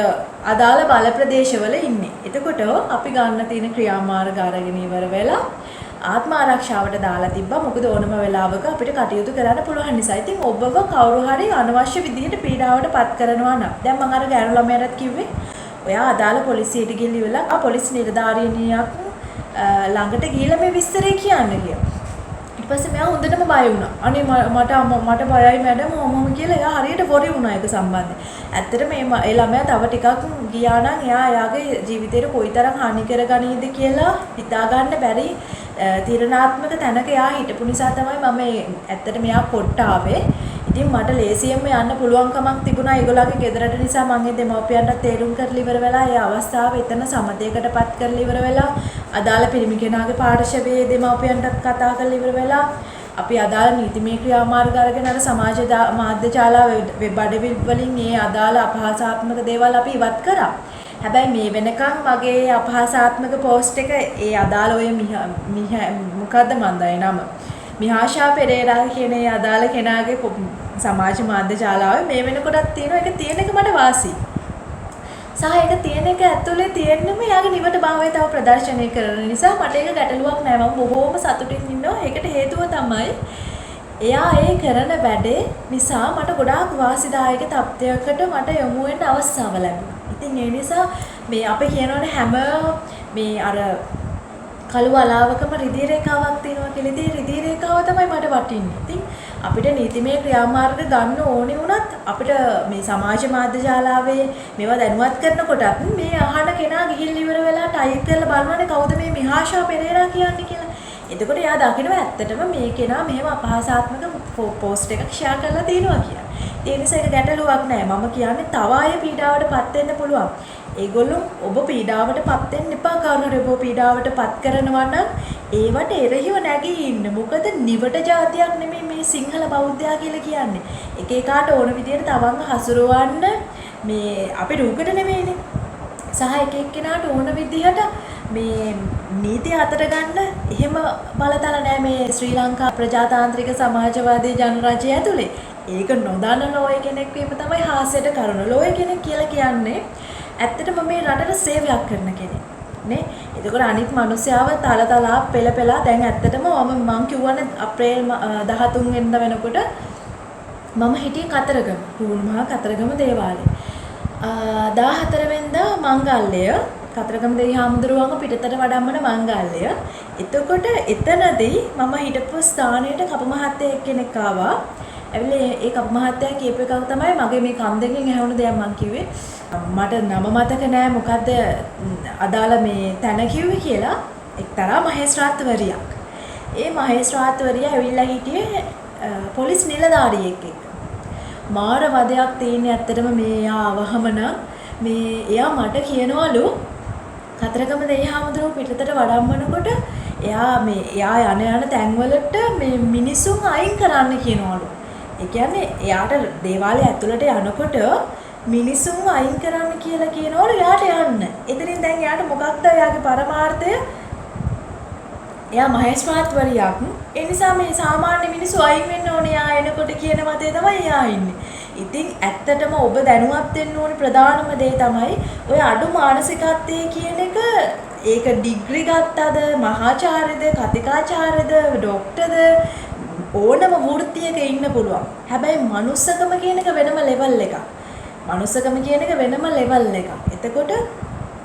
අදාළ බල ප්‍රදේශවල ඉන්නේ. එතකොට අපි ගන්න තියෙන ක්‍රියාමාර්ග අරගෙන ඉවර වෙලා ආත්ම ආරක්ෂාවට දාලා තිබ්බා. මොකද ඕනම වෙලාවක අපිට කටයුතු කරන්න පුළුවන් නිසා. ඉතින් ඔබව කවුරු හරි අනවශ්‍ය විදිහට පීඩාවට පත් කරනවා නම් දැන් මම අර ගෑනු ළමයාට කිව්වේ ඔයා අදාළ පොලිසියට ගිහිල්ලා පොලිස් නිලධාරිනියක් ළඟට ගිහිල්ලා මේ විස්තරය කියන්න කියලා. ඊට පස්සේ මෙයා හොඳටම බය වුණා. අනේ මට බයයි මැඩම් මොමම කියලා එයා හරියට වොරි වුණා ඒක සම්බන්ධයෙන්. ඇත්තට ඒ ළමයා තව ටිකක් ගියා නම් එයාගේ ජීවිතේට කොයිතරම් හානි කරගනීද කියලා හිතා ගන්න බැරි තීරණාත්මක තැනක එයා හිටපු නිසා තමයි මම ඇත්තට මෙයා පොට්ට ආවේ. ඉතින් මට ලේසියෙන්ම යන්න පුළුවන්කමක් තිබුණා ඒගොල්ලන්ගේ ගෙදරට නිසා මම ඒ දෙමව්පියන්ට තේරුම් කරලා ඉවර වෙලා ඒ අවස්ථාව එතන සමතේකටපත් කරලා ඉවර වෙලා අදාළ පිරිමි කෙනාගේ පාර්ශවයේ දෙමව්පියන්ටත් කතා කරලා ඉවර වෙලා අපි අදාළ නීතිමය ක්‍රියාමාර්ග අරගෙන අර සමාජ මාධ්‍ය ජාලා වෙබ් අඩවි වලින් මේ අදාළ අපහාසාත්මක දේවල් අපි ඉවත් කරා. හැබැයි මේ වෙනකන් මගේ අපහාසාත්මක පෝස්ට් එක ඒ අදාළ ඔය මොකද්ද මන්දයි නම මිහාෂා පෙරේරා කියන ඒ අදාළ කෙනාගේ සමාජ මාධ්‍ය ජාලාවේ මේ වෙනකොටත් තියෙනවා. ඒක තියෙන එක මට වාසි. සහ ඒක තියෙන එක ඇතුලේ තියෙන්නම යාගේ නිවට භාවය තව ප්‍රදර්ශනය කරන නිසා මට ඒක ගැටලුවක් නෑ. මම බොහෝම සතුටින් ඉන්නවා. ඒකට හේතුව තමයි එයා ඒ කරන වැඩේ නිසා මට ගොඩාක් වාසිදායක තත්ත්වයකට මට යොමු වෙන්න අවස්ථාව ලැබුණා. ඉතින් ඒ නිසා මේ අපි කියනවනේ හැම මේ අර කළු අලාවකම රිදී රේඛාවක් තියෙනවා කියලා. ඉතින් රිදී රේඛාව තමයි මට වටින්නේ. ඉතින් අපිට නීතිමය ක්‍රියාමාර්ග ගන්න ඕනේ වුණත් අපිට මේ සමාජ මාධ්‍ය ජාලාවේ මේවා දැනුවත් කරනකොටත් මේ අහන කෙනා ගිහින් ඉවර වෙලා ටයිප් කරලා බලනවානේ කවුද මේ මිහාෂා පෙරේරා කියන්නේ කියලා. එතකොට එයා දකිනවා ඇත්තටම මේ කෙනා මෙහෙම අපහාසාත්මක පෝස්ට් එකක් ෂෙයා කරලා තියෙනවා කියලා. ඒ නිසා ඒක ගැටලුවක් නෑ. මම කියන්නේ තව අය පීඩාවටපත් වෙන්න පුළුවන්. ඒගොල්ලෝ ඔබ පීඩාවටපත් වෙන්න එපා. කවුරුහරි ඔබ පීඩාවටපත් කරනවා නම් ඒවට එරෙහිව නැගී ඉන්න. මොකද නිවට જાතියක් නෙමෙයි මේ සිංහල බෞද්ධයා කියලා කියන්නේ. එක එකාට ඕන විදියට තවන්ව හසුරවන්න මේ අපි රූකඩ නෙමෙයිනේ. සහ එක එක්කෙනාට ඕන විදිහට මේ නීති අතට ගන්න එහෙම බලතල නෑ මේ ශ්‍රී ලංකා ප්‍රජාතාන්ත්‍රික සමාජවාදී ජනරජය ඇතුලේ. ඒක නොදන්න ලෝය කෙනෙක් වීම තමයි හාස්‍යයට කරුණ. ලෝය කෙනෙක් කියලා කියන්නේ ඇත්තටම මේ රටට සේවයක් කරන කෙනෙක් නේ. එතකොට අනිත් මිනිස්යාව තලතලා පෙළපෙලා දැන් ඇත්තටම මම කියවනේ අප්‍රේල් 13 වෙනිදා වෙනකොට මම හිටියේ කතරගම රූණමහා කතරගම දේවාලේ. 14 වෙනිදා මංගල්‍යය කතරගම දෙවි හාමුදුරුවන්ව පිටතට වඩම්මන මංගල්‍යය. එතකොට එතනදී මම හිටපු ස්ථානයට කප මහත්තයා එක්කෙනෙක් ආවා. ඇවිල්ලා ඒ කප මහත්තයා කියපු එකක් තමයි මගේ මේ කන් දෙකෙන් ඇහුණු දෙයක් මං කිව්වේ. මට නම මතක නෑ මොකද්ද අදාළ මේ තැන කිව්වේ කියලා. එක්තරා මහේස්ත්‍රාත්වරියක්. ඒ මහේස්ත්‍රාත්වරිය ඇවිල්ලා හිටියේ පොලිස් නිලධාරියෙක් එක්ක. මාර වදයක් තියෙන්නේ ඇත්තටම මේ එයා අවහම නම් මේ එයා මට කියනවලු කතරගම දෙයි හාමුදුරුවෝ පිටතට වඩම්මනකොට එයා යන තැන්වලට මේ මිනිසුන් අයින් කරන්න කියනවලු. ඒ කියන්නේ එයාට දේවාලය ඇතුළට යනකොට මිනිසුන් අයින් කරන්න කියලා කියනවලු එයාට යන්න. එතනින් දැන් එයාට මොකක්ද එයාගේ පරමාර්ථය? එයා මහේස්ත්‍රාත්වරියක්. ඒ නිසා මේ සාමාන්‍ය මිනිස්සු අයින් වෙන්න ඕනේ එයා එනකොට කියන මතේ තමයි එයා ඉන්නේ. ඉතින් ඇත්තටම ඔබ දැනුවත් වෙන්න ඕනේ ප්‍රධානම දේ තමයි ඔය අඩු මානසිකත්වයේ කියන එක. ඒක ඩිග්‍රී ගත්තද, මහාචාර්යද, කතිකාචාර්යද, ડોක්ටර්ද ඕනම වෘත්තියක ඉන්න පුළුවන්. හැබැයි මනුස්සකම කියන එක වෙනම ලෙවල් එකක්. මනුස්සකම කියන එක වෙනම ලෙවල් එකක්. එතකොට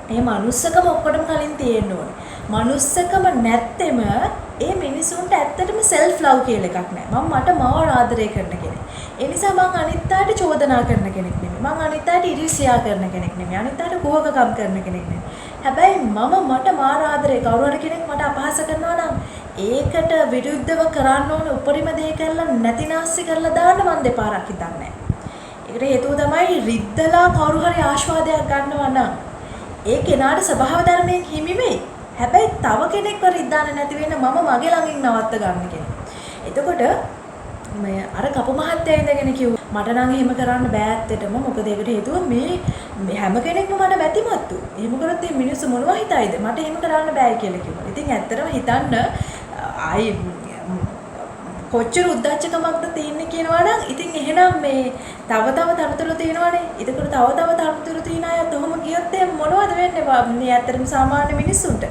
මේ මනුස්සකම ඔක්කොටම කලින් තියෙන්න ඕනේ. මනුස්සකම නැත්තෙම ඒ මිනිසුන්ට ඇත්තටම self love කියලා එකක් නැහැ. මට මාව ආදරය කරන කෙනෙක්. ඒ නිසා මං අනිත් අයට චෝදනා කරන කෙනෙක් නෙමෙයි. මං අනිත් අයට ඉරිසියා කරන කෙනෙක් නෙමෙයි. අනිත් අයට කුහකකම් කරන කෙනෙක් නෙමෙයි. හැබැයි මට මාර ආදරේ කවුරු හරි කෙනෙක් මට අපහාස කරනවා නම් ඒකට විරුද්ධව කරන්න ඕන උපරිම දේ කරලා නැතිනාස්සි කරලා දාන්න මං දෙපාරක් හිතන්නේ නැහැ. ඒකට හේතුව තමයි රිද්දලා කවුරු හරි ආශාවාදයක් ගන්නවා නම් ඒ කෙනාට ස්වභාව ධර්මයෙන් හිමි වෙයි. හැබැයි තව කෙනෙක්ව රිද්දාන්න නැති වෙන්න මම මගේ ළඟින් නවත්ත ගන්න කෙනෙක්. එතකොට මේ අර කපු මහත්තයා ඉඳගෙන කිව්වා මට නම් එහෙම කරන්න බෑ ඇත්තටම. මොකද ඒකට හේතුව මේ හැම කෙනෙක්ම මට බැතිමත්තු. එහෙම කරොත් මේ මිනිස්සු මොනවා හිතයිද? මට එහෙම කරන්න බෑ කියලා කිව්වා. ඉතින් ඇත්තටම හිතන්න ආයි කොච්චර උද්දච්චකමක්ද තියෙන්නේ කියනවා නම් ඉතින් එහෙනම් මේ තව තනතුරු තියෙනවනේ. ඒකට තව තනතුරු තියෙන අය තොහොම ගියොත් මොනවද වෙන්නේ? මේ ඇත්තටම සාමාන්‍ය මිනිස්සුන්ට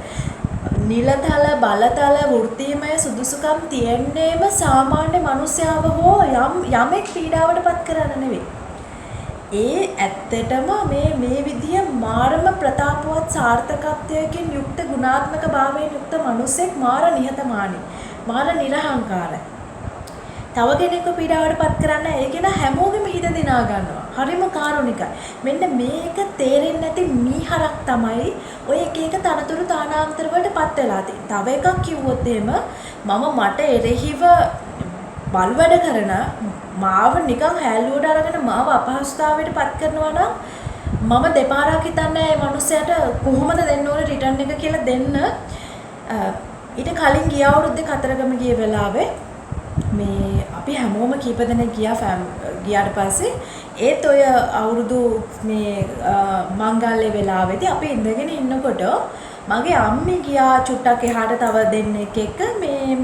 නිලතල බලතල වෘත්තීමය සුදුසුකම් තියෙන්නේම සාමාන්‍ය මිනිස්යාව හෝ යමෙක් පීඩාවටපත් කරන්න නෙවෙයි. ඒ ඇත්තටම මේ විදිය මාරම ප්‍රතාපවත් සාර්ථකත්වයකින් යුක්ත ගුණාත්මක භාවයෙන් යුක්ත මිනිසෙක් මාර නිහතමානී මාර නිර්හංකාරයි. තව කෙනෙක්ව පීඩාවටපත් කරන්න ඒ කෙනා හැමෝගෙම හිත දිනා ගන්නවා. හරිම කාරුණිකයි. මෙන්න මේක තේරෙන්නේ නැති මීහරක් තමයි ඔය එක තනතුරු තානාන්තර වලටපත් වෙලා තියෙන්නේ. තව එකක් කිව්වොත් එහෙම මට එරෙහිව බලවැඩ කරන මාව නිකන් හැල්ලුවට අරගෙන මාව අපහසුතාවයටපත් කරනවා නම් මම දෙපාරක් හිතන්නේ මේ මිනිස්සයාට කොහොමද දෙන්න ඕනේ රිටර්න් එක කියලා දෙන්න. ඊට කලින් ගිය අවුරුද්දේ කතරගම ගිය වෙලාවේ මේ අපි හැමෝම කීප දෙනෙක් ගියාට පස්සේ ඒත් ඔය අවුරුදු මේ මංගල්‍ය වෙලාවේදී අපි ඉඳගෙන ඉන්නකොට මගේ අම්මේ ගියා චුට්ටක් එහාට තව දෙන්නෙක් එක්ක මේ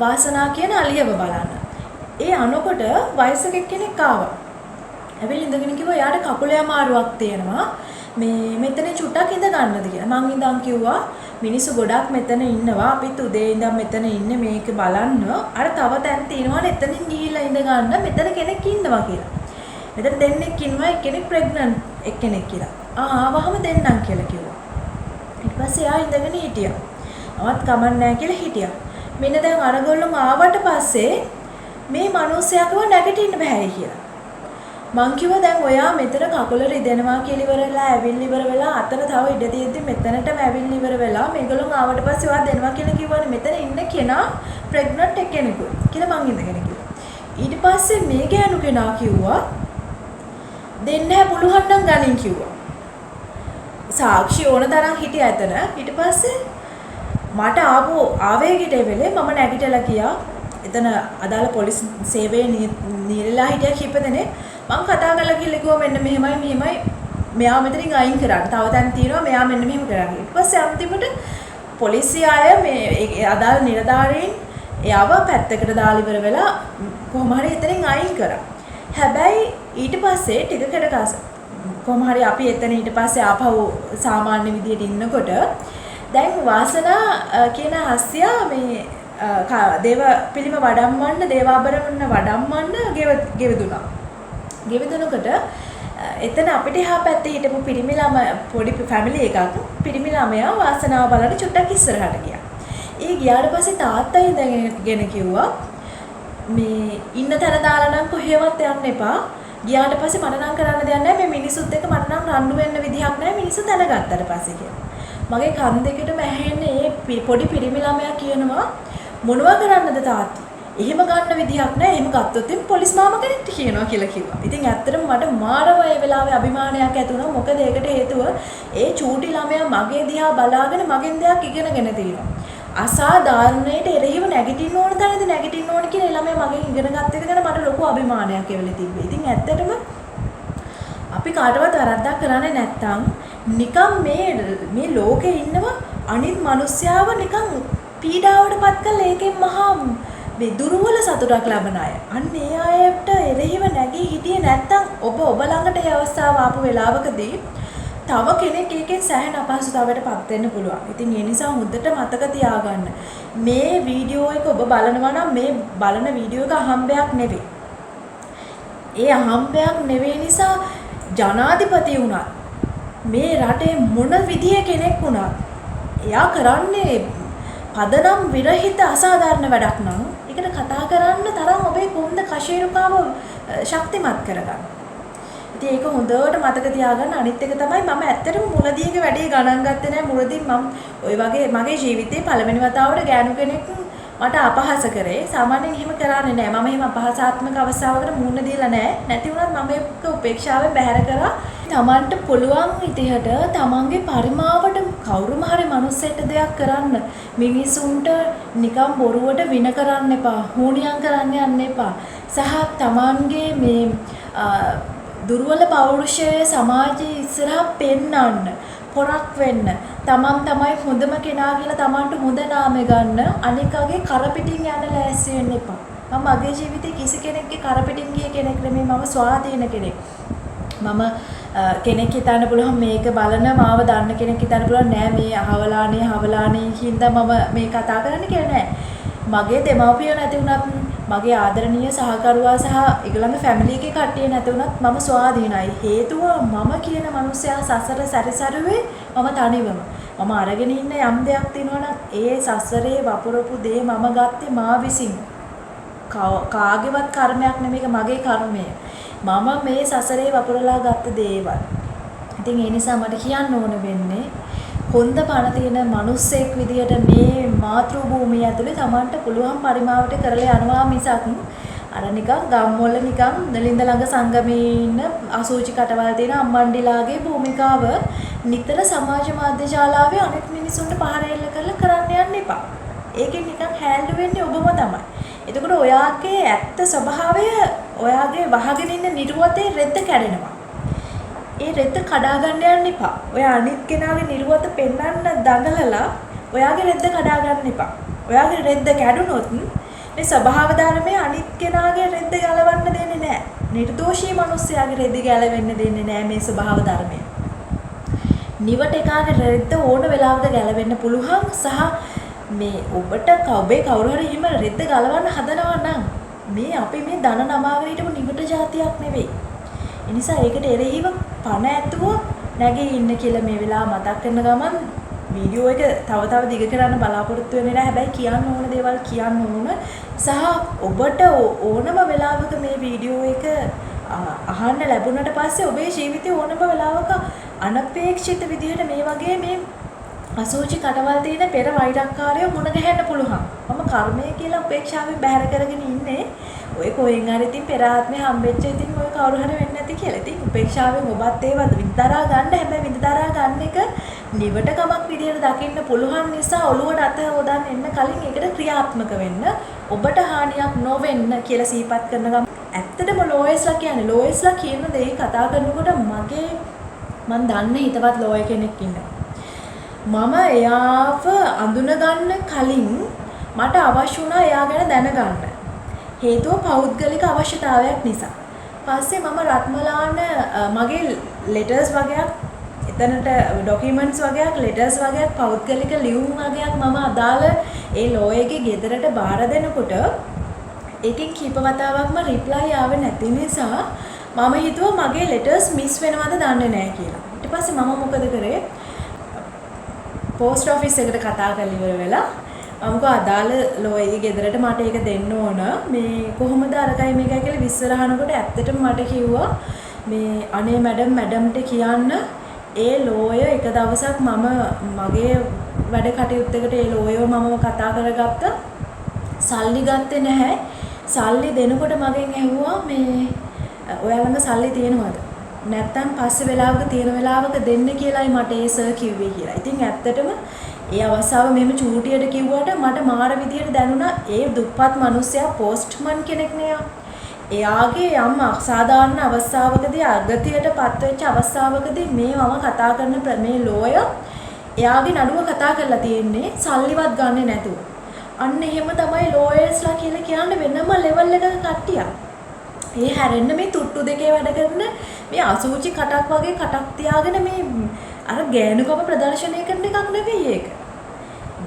වාසනා කියන අලියව බලන්න. ඒ අනකොට වයසක කෙනෙක් ආවා. හැබැයි ඉඳගෙන කිව්වා යාට කකුලේ අමාරුවක් තියෙනවා. මෙතන චුට්ටක් ඉඳ ගන්නද කියලා. මං ඉඳන් කිව්වා මිනිස්සු ගොඩක් මෙතන ඉන්නවා. අපිත් උදේ ඉඳන් මෙතන ඉන්නේ මේක බලන්න. අර තව තැන් තියෙනවා එතනින් ගිහිල්ලා ඉඳ ගන්න. මෙතන කෙනෙක් ඉන්නවා කියලා. මෙතන දෙන්නෙක් ඉන්නවා එක්කෙනෙක් ප්‍රෙග්නන්ට් එක්කෙනෙක් කියලා. ආවහම දෙන්නම් කියලා කිව්වා. ඊට පස්සේ ආ ඉඳගෙන හිටියා. අවත් කමක් නැහැ කියලා හිටියා. මෙන්න දැන් අරගොල්ලෝ ආවට පස්සේ මේ මිනිස්සයාකව නැගිටින්න බෑ කියලා. මං කිව්වා දැන් ඔයා මෙතන කකුල රිදෙනවා කියලා ඉවරලා ඇවිල්ලි ඉවර වෙලා අතන තව ඉඩ තියෙද්දි මෙතනටම ඇවිල්ලි ඉවර වෙලා මේගොල්ලෝ ආවට පස්සේ ඔයා දෙනවා කියලා කිව්වනේ මෙතන ඉන්න කෙනා ප්‍රෙග්නන්ට් එක්කෙනෙකුයි කියලා මං ඉඳගෙන කිව්වා. ඊට පස්සේ මේ ගෑනු කෙනා කිව්වා දෙන්න පුළුවන් නම් ගනින් කිව්වා. සාක්ෂි ඕන තරම් හිටියා එතන. ඊට පස්සේ මට ආපු ආවේගයට වෙලේ මම නැගිටලා ගියා. එතන අදාළ පොලිස් සේවයේ නිරලා හිටියා කීප දෙනෙක්. මං කතා කරලා කිව්වා මෙන්න මෙහෙමයි මෙයා මෙතනින් අයින් කරන්න. තව තැන් තියෙනවා මෙයා මෙන්න මෙහෙම කරන්න. ඊට පස්සේ අන්තිමට පොලිසිය අය මේ අදාළ නිලධාරීන් එයාව පැත්තකට දාලා ඉවර වෙලා කොහොම හරි එතනින් අයින් කරා. හැබැයි ඊට පස්සේ ටිකකට කොහොම හරි අපි එතන ඊට පස්සේ ආපහු සාමාන්‍ය විදියට ඉන්නකොට දැන් වාසනා කියන හස්තියා මේ දේව පිළිම වඩම්මන්න දේවාභරණ වඩම්මන්න ගෙවදුනා. ගෙවදුනකොට එතන අපිට එහා පැත්තේ හිටපු පිරිමි පොඩි ෆැමිලි එකක් පිරිමි ළමයා වාසනාව බලන්න චුට්ටක් ඉස්සරහට ගියා. ඒ ගියාට පස්සේ තාත්තා ඉඳගෙන කිව්වා මේ ඉන්න තැන දාලා නම් කොහෙවත් යන්න එපා. ගියාට පස්සේ මට නම් කරන්න දෙයක් නැහැ. මේ මිනිස්සුත් එක්ක මට නම් රණ්ඩු වෙන්න විදිහක් නැහැ. මිනිස්සු දැනගත්තට පස්සේ කියලා. මගේ කන් දෙකටම ඇහෙන්නේ මේ පොඩි පිරිමි ළමයා කියනවා මොනවා කරන්නද තාත්තා? එහෙම ගන්න විදිහක් නැහැ. එහෙම ගත්තොත් පොලිස් මාමා කෙනෙක්ට කියනවා කියලා කිව්වා. ඉතින් ඇත්තටම මට මාරම ඒ වෙලාවේ අභිමානයක් ඇති වුණා. මොකද ඒකට හේතුව ඒ චූටි ළමයා මගේ දිහා බලාගෙන මගෙන් දෙයක් ඉගෙනගෙන තියෙනවා. අසාධාරණයට එරෙහිව නැගිටින්න ඕන තැනදී නැගිටින්න ඕන කියලා ඒ ළමයා මගෙන් ඉගෙන ගත්ත එක ගැන මට ලොකු අභිමානයක් ඒ වෙලේ තිබ්බේ. ඉතින් ඇත්තටම අපි කාටවත් වැරද්දක් කරන්නේ නැත්තම් නිකම් මේ ලෝකේ ඉන්නව අනිත් මිනිස්යාව නිකන් පීඩාවටපත් කරලා ඒකෙන් මහා මේ දුර්වල සතුටක් ලබන අය. අන්න ඒ අයට එරෙහිව නැගී හිටියේ නැත්තම් ඔබ ළඟට ඒ අවස්ථාව ආපු වෙලාවකදී තව කෙනෙක් ඒකෙන් සෑහෙන අපහසුතාවයකටපත් වෙන්න පුළුවන්. ඉතින් ඒ නිසා හොඳට මතක තියාගන්න. මේ වීඩියෝ එක ඔබ බලනවා නම් මේ බලන වීඩියෝ එක අහම්බයක් නෙවෙයි. ඒ අහම්බයක් නෙවෙයි නිසා ජනාධිපති වුණත් මේ රටේ මොන විදිහේ කෙනෙක් වුණත් එයා කරන්නේ පදනම් විරහිත අසාධාරණ වැඩක් නම් ඒකට කතා කරන්න තරම් ඔබේ කොන්ද කශේරුකාව ශක්තිමත් කරගන්න. ඉතින් ඒක හොඳට මතක තියාගන්න. අනිත් එක තමයි මම ඇත්තටම මුලදී එක වැඩි ගණන් ගත්තේ නැහැ. මුලදී මම ওই වගේ මගේ ජීවිතේ පළවෙනි වතාවට ගෑනු කෙනෙක් මට අපහාස කරේ. සාමාන්‍යයෙන් එහෙම කරන්නේ නැහැ. මම එහෙම අපහාසාත්මක අවස්ථාවකට මුහුණ දීලා නැහැ. නැති වුණත් මම ඒක උපේක්ෂාවෙන් බැහැර කරා. තමන්ට පුළුවන් විදිහට තමන්ගේ පරිමාවට කවුරුම හරි මනුස්සයෙක්ට දෙයක් කරන්න. මිනිසුන්ට නිකම් බොරුවට වින කරන්න එපා. හුණියම් කරන්න යන්න එපා. සහ තමන්ගේ මේ දුර්වල පෞරුෂය සමාජයේ ඉස්සරහා පෙන්වන්න. පොරක් වෙන්න. තමන් තමයි හොඳම කෙනා කියලා තමන්ට හොඳ නාමය ගන්න. අනිකගේ කරපිටින් යන්න ලෑස්ති වෙන්න එපා. මම මගේ ජීවිතේ කිසි කෙනෙක්ගේ කරපිටින් ගිය කෙනෙක් නෙමෙයි. මම ස්වාධීන කෙනෙක්. මම කෙනෙක් හිතන්න පුළුවන් මේක බලන මාව දන්න කෙනෙක් හිතන්න පුළුවන් නෑ මේ අහවලානේ හින්දා මම මේ කතා කරන්න කියලා නෑ. මගේ දෙමව්පියෝ නැති වුණත් මගේ ආදරණීය සහකරුවා සහ ඒගොල්ලන්ගේ ෆැමිලි එකේ කට්ටිය නැති වුණත් මම ස්වාධීනයි. හේතුව මම කියන මනුස්සයා සසර සැරිසරුවේ මම තනිවම. මම අරගෙන ඉන්න යම් දෙයක් තියෙනවා නම් ඒ සසරේ වපුරපු දේ මම ගත්තේ මා විසින්. කාගේවත් කර්මයක් නෙමෙයි මගේ කර්මය. මම මේ සසරේ වපුරලා ගත්ත දේවල්. ඉතින් ඒ නිසා මට කියන්න ඕන වෙන්නේ හොඳ පණ තියෙන මිනිස්සෙක් විදියට මේ මාතෘ භූමිය ඇතුලේ Tamanට පුළුවන් පරිමාවට කරලා යනවා මිසක් අර නිකන් ගම්වල නිකන් නලින්ද ළඟ සංගමේ ඉන්න අසූචි කටවල් තියෙන අම්මන්ඩිලාගේ භූමිකාව නිතර සමාජ මාධ්‍ය ශාලාවේ අනෙක් මිනිසුන්ට පහර එල්ල කරන්න යන්න එපා. ඒකෙන් නිකන් හැල්ඩු වෙන්නේ ඔබම තමයි. එතකොට ඔයාගේ ඇත්ත ස්වභාවය ඔයාගේ වහගෙන ඉන්න නිර්වතේ රෙද්ද කැඩෙනවා. ඒ රෙද්ද කඩා ගන්න යන්න එපා. ඔයා අනිත් කෙනාගේ නිර්වත පෙන්වන්න දඟලලා ඔයාගේ රෙද්ද කඩා ගන්න එපා. ඔයාගේ රෙද්ද කැඩුනොත් මේ ස්වභාව ධර්මයේ අනිත් කෙනාගේ රෙද්ද ගලවන්න දෙන්නේ නැහැ. නිර්දෝෂී මිනිස්සයාගේ රෙද්ද ගලවෙන්න දෙන්නේ නැහැ මේ ස්වභාව ධර්මය. නිවට එකාගේ රෙද්ද ඕන වෙලාවක ගලවෙන්න පුළුවන් සහ මේ ඔබට ඔබේ කවුරු හරි හිම රෙද්ද ගලවන්න හදනවා නම් මේ අපි මේ ධන නමාගෙන හිටපු නිවට જાතියක් නෙවෙයි. ඒ නිසා ඒකට එරෙහිව පණ ඇතුව නැගී ඉන්න කියලා මේ වෙලාව මතක් කරන ගමන් වීඩියෝ එක තව දිග කරන්න බලාපොරොත්තු වෙන්නේ නැහැ. හැබැයි කියන්න ඕන දේවල් කියන්න ඕන සහ ඔබට ඕනම වෙලාවක මේ වීඩියෝ එක අහන්න ලැබුණට පස්සේ ඔබේ ජීවිතේ ඕනම වෙලාවක අනපේක්ෂිත විදිහට මේ වගේ මේ අසෝචි කටවල් තියෙන පෙර වෛරක්කාරයෝ මුණ ගැහෙන්න පුළුවන්. මම කර්මය කියලා උපේක්ෂාවෙන් බැහැර කරගෙන ඉන්නේ. ඔය කොහෙන් හරි ඉතින් පෙර ආත්මේ හම්බෙච්ච ඉතින් ඔය කවුරු හරි වෙන්නේ නැති කියලා. ඉතින් උපේක්ෂාවෙන් ඔබත් ඒවත් විඳදරා ගන්න. හැබැයි විඳදරා ගන්න එක නිවටකමක් විදියට දකින්න පුළුවන් නිසා ඔළුවට අත හොදන්න එන්න කලින් ඒකට ක්‍රියාත්මක වෙන්න. ඔබට හානියක් නොවෙන්න කියලා සිහිපත් කරන ගමන් ඇත්තටම ලෝයස්ලා කියන්නේ ලෝයස්ලා කියන දේ කතා කරනකොට මම දන්න හිතවත් ලෝය කෙනෙක් ඉන්නවා. මම එයාව අඳුන ගන්න කලින් මට අවශ්‍ය වුණා එයා ගැන දැනගන්න. හේතුව පෞද්ගලික අවශ්‍යතාවයක් නිසා. පස්සේ මම රත්මලාන මගේ ලෙටර්ස් වගේක් එතනට ඩොකියුමන්ට්ස් වගේක් ලෙටර්ස් වගේක් පෞද්ගලික ලියුම් වගේක් මම අදාළ ඒ ලෝයගේ ගෙදරට බාර දෙනකොට ඒකෙන් කීප වතාවක්ම රිප්ලයි ආවේ නැති නිසා මම හිතුවා මගේ ලෙටර්ස් මිස් වෙනවද දන්නේ නැහැ කියලා. ඊට පස්සේ මම මොකද කරේ? පෝස්ට් ඔෆිස් එකට කතා කරලා ඉවර වෙලා මම කෝ අදාළ ලෝයගේ ගෙදරට මට ඒක දෙන්න ඕන මේ කොහොමද අරකයි මේකයි කියලා විස්තර අහනකොට ඇත්තටම මට කිව්වා මේ අනේ මැඩම්ට කියන්න ඒ ලෝය එක දවසක් මම මගේ වැඩ කටයුත්තකට ඒ ලෝයව මම කතා කරගත්තා සල්ලි ගත්තේ නැහැ. සල්ලි දෙනකොට මගෙන් ඇහුවා මේ ඔයාලඟ සල්ලි තියෙනවද? නැත්තම් පස්සේ වෙලාවක තියෙන වෙලාවක දෙන්න කියලායි මට ඒ සර් කිව්වේ කියලා. ඉතින් ඇත්තටම ඒ අවස්ථාව මෙහෙම චූටියට කිව්වට මට මාර විදියට දැනුණා ඒ දුප්පත් මිනිස්සයා පෝස්ට්මන් කෙනෙක් නේ. එයාගේ යම් අසාධාරණ අවස්ථාවකදී අගතියටපත් වෙච්ච අවස්ථාවකදී මේ මම කතා කරන මේ ලෝයර් එයාගේ නඩුව කතා කරලා තියෙන්නේ සල්ලිවත් ගන්නෙ නැතුව. අන්න එහෙම තමයි ලෝයර්ස්ලා කියලා කියන්නේ වෙනම ලෙවල් එකක කට්ටියක්. ඒ හැරෙන්න මේ තුට්ටු දෙකේ වැඩ කරන මේ අසුචි කටක් වගේ කටක් තියාගෙන මේ අර ගෑනුකම ප්‍රදර්ශනය කරන එකක් නෙවෙයි ඒක.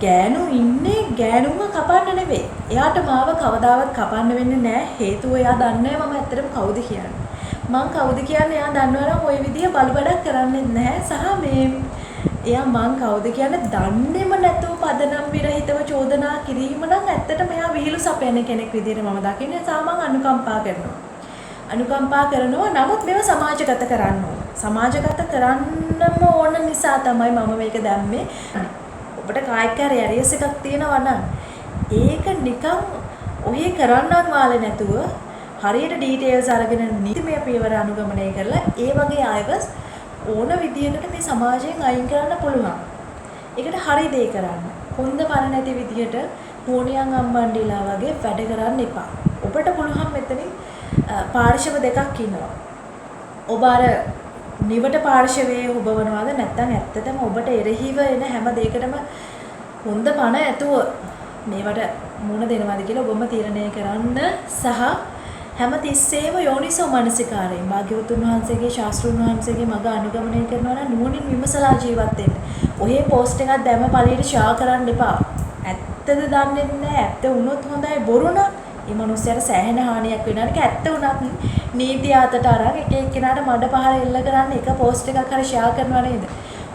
ගෑනු ඉන්නේ ගෑනුම කපන්න නෙවෙයි. එයාට මාව කවදාවත් කපන්න වෙන්නේ නැහැ. හේතුව එයා දන්නේ මම ඇත්තටම කවුද කියන්නේ. මං කවුද කියන්නේ එයා දන්නවනම් ওই විදිය බලබඩක් කරන්නේ නැහැ. සහ මේ එයා මං කවුද කියන්නේ දන්නේම නැතුව පදනම් විරහිතව චෝදනා කිරීම නම් ඇත්තටම එයා විහිළු සපයන කෙනෙක් විදියට මම දකින්නේ. සා මං අනුකම්පා කරනවා. නමුත් මේව සමාජගත කරන්න ඕන. සමාජගත කරන්නම ඕන නිසා තමයි මම මේක දැම්මේ. ඔබට කායික ඇරියස් එකක් තියෙනවා නම් ඒක නිකන් ඔහේ කරන්නත් වාලේ නැතුව හරියට ඩීටේල්ස් අරගෙන නීතිමය පියවර අනුගමනය කරලා ඒ වගේ අයව ඕන විදියකට මේ සමාජයෙන් අයින් කරන්න පුළුවන්. ඒකට හරි දේ කරන්න. කොන්ද පණ නැති විදියට හෝනියන් අම්බණ්ඩිලා වගේ වැඩ කරන්න එපා. ඔබට පුළුවන් මෙතනින් පාර්ශව දෙකක් ඉන්නවා. ඔබ අර නිවට පාර්ශවයේ හොබවනවාද නැත්නම් ඇත්තටම ඔබට එරෙහිව එන හැම දෙයකටම හොඳ පණ ඇතුව මේවට මුණ දෙනවාද කියලා ඔබම තීරණය කරන්න සහ හැම තිස්සෙම යෝනිසෝ මනසිකාරයෙන් භාග්‍යවතුන් වහන්සේගේ ශාස්ත්‍රුන් වහන්සේගේ මඟ අනුගමනය කරනවා නම් නුවණින් විමසලා ජීවත් වෙන්න. ඔහේ පෝස්ට් එකක් දැම්ම පළියට ෂෙයා කරන්න එපා. ඇත්තද දන්නේ නැහැ. ඇත්ත වුණොත් හොඳයි බොරු නම් මේ මිනිස්සයාට සෑහෙන හානියක් වෙනවා. ඒක ඇත්ත වුණත් නීතිය අතට අරන් එක එක්කෙනාට මඩ පහර එල්ල කරන්න එක පෝස්ට් එකක් හරි ෂෙයා කරනවා නේද?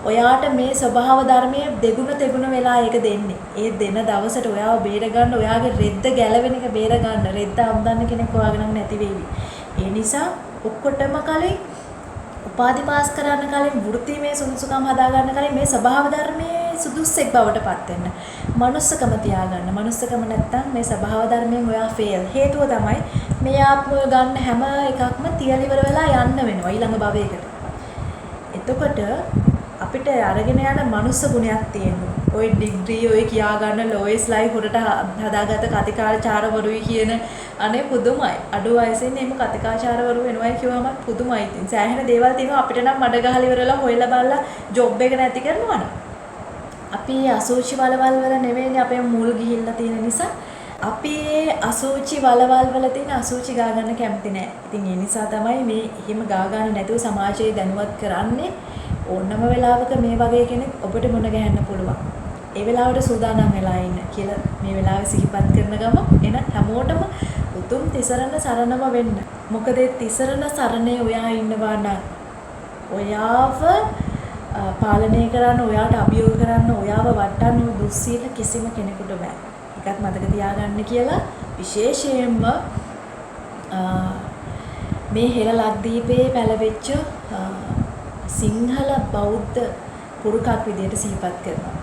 ඔයාට මේ ස්වභාව ධර්මයේ දෙගුණ තෙගුණ වෙලා ඒක දෙන්නේ. ඒ දෙන දවසට ඔයාව බේර ගන්න ඔයාගේ රෙද්ද ගැලවෙන එක බේර ගන්න. රෙද්ද අම්දන්න කෙනෙක් ඔයාගෙන නැති වෙවි. ඒ නිසා ඔක්කොටම කලින් උපාධි පාස් කරන්න කලින් වෘත්තීමේ සුදුසුකම් හදා ගන්න කලින් මේ ස්වභාව ධර්මයේ සුදුස්සෙක් බවට පත් වෙන්න. මනුස්සකම තියාගන්න. මනුස්සකම නැත්තම් මේ ස්වභාව ධර්මයෙන් ඔයා ෆේල්. හේතුව තමයි මේ ආත්මය ගන්න හැම එකක්ම තියලිවර වෙලා යන්න වෙනවා ඊළඟ භවයකට. එතකොට අපිට අරගෙන යන මනුස්ස ගුණයක් තියෙනවා. ওই ඩිග්‍රී ඔය කියා ගන්න ලෝයිස්ලයි හොරට හදාගත්ත කතිකාචාරවරුයි කියන අනේ පුදුමයි. අඩු වයසෙන් එහෙම කතිකාචාරවරු වෙනවයි කිව්වම පුදුමයි. ඉතින් සෑහෙන දේවල් තියෙනවා අපිට නම් මඩ ගහලා ඉවරලා හොයලා බලලා ජොබ් එක නැති කරනවනේ. අපි අසෝචි වලවල් වල නෙවෙයිනේ අපේ මුල් ගිහිල්ලා තියෙන නිසා අපි අසෝචි වලවල් වල තියෙන අසෝචි ගා ගන්න කැමති නෑ. ඉතින් ඒ නිසා තමයි මේ එහෙම ගා ගන්න නැතුව සමාජයේ දැනුවත් කරන්නේ. ඕනම වෙලාවක මේ වගේ කෙනෙක් ඔබට මුණ ගැහෙන්න පුළුවන්. ඒ වෙලාවට සූදානම් වෙලා ඉන්න කියලා මේ වෙලාවේ සිහිපත් කරන ගම එන හැමෝටම උතුම් තිසරණ සරණම වෙන්න. මොකද ඒ තිසරණ සරණේ ඔයා ඉන්නවා නම් ඔයාව පාලනය කරන්න, ඔයාට අභියෝග කරන්න, ඔයාව වටන්න දුස්සීල කිසිම කෙනෙකුට බෑ. ඒකත් මතක තියාගන්න කියලා විශේෂයෙන්ම මේ හෙළ ලක්දීපේ පැලවෙච්ච සිංහල බෞද්ධ පුරුකක් විදියට සිහිපත් කරනවා.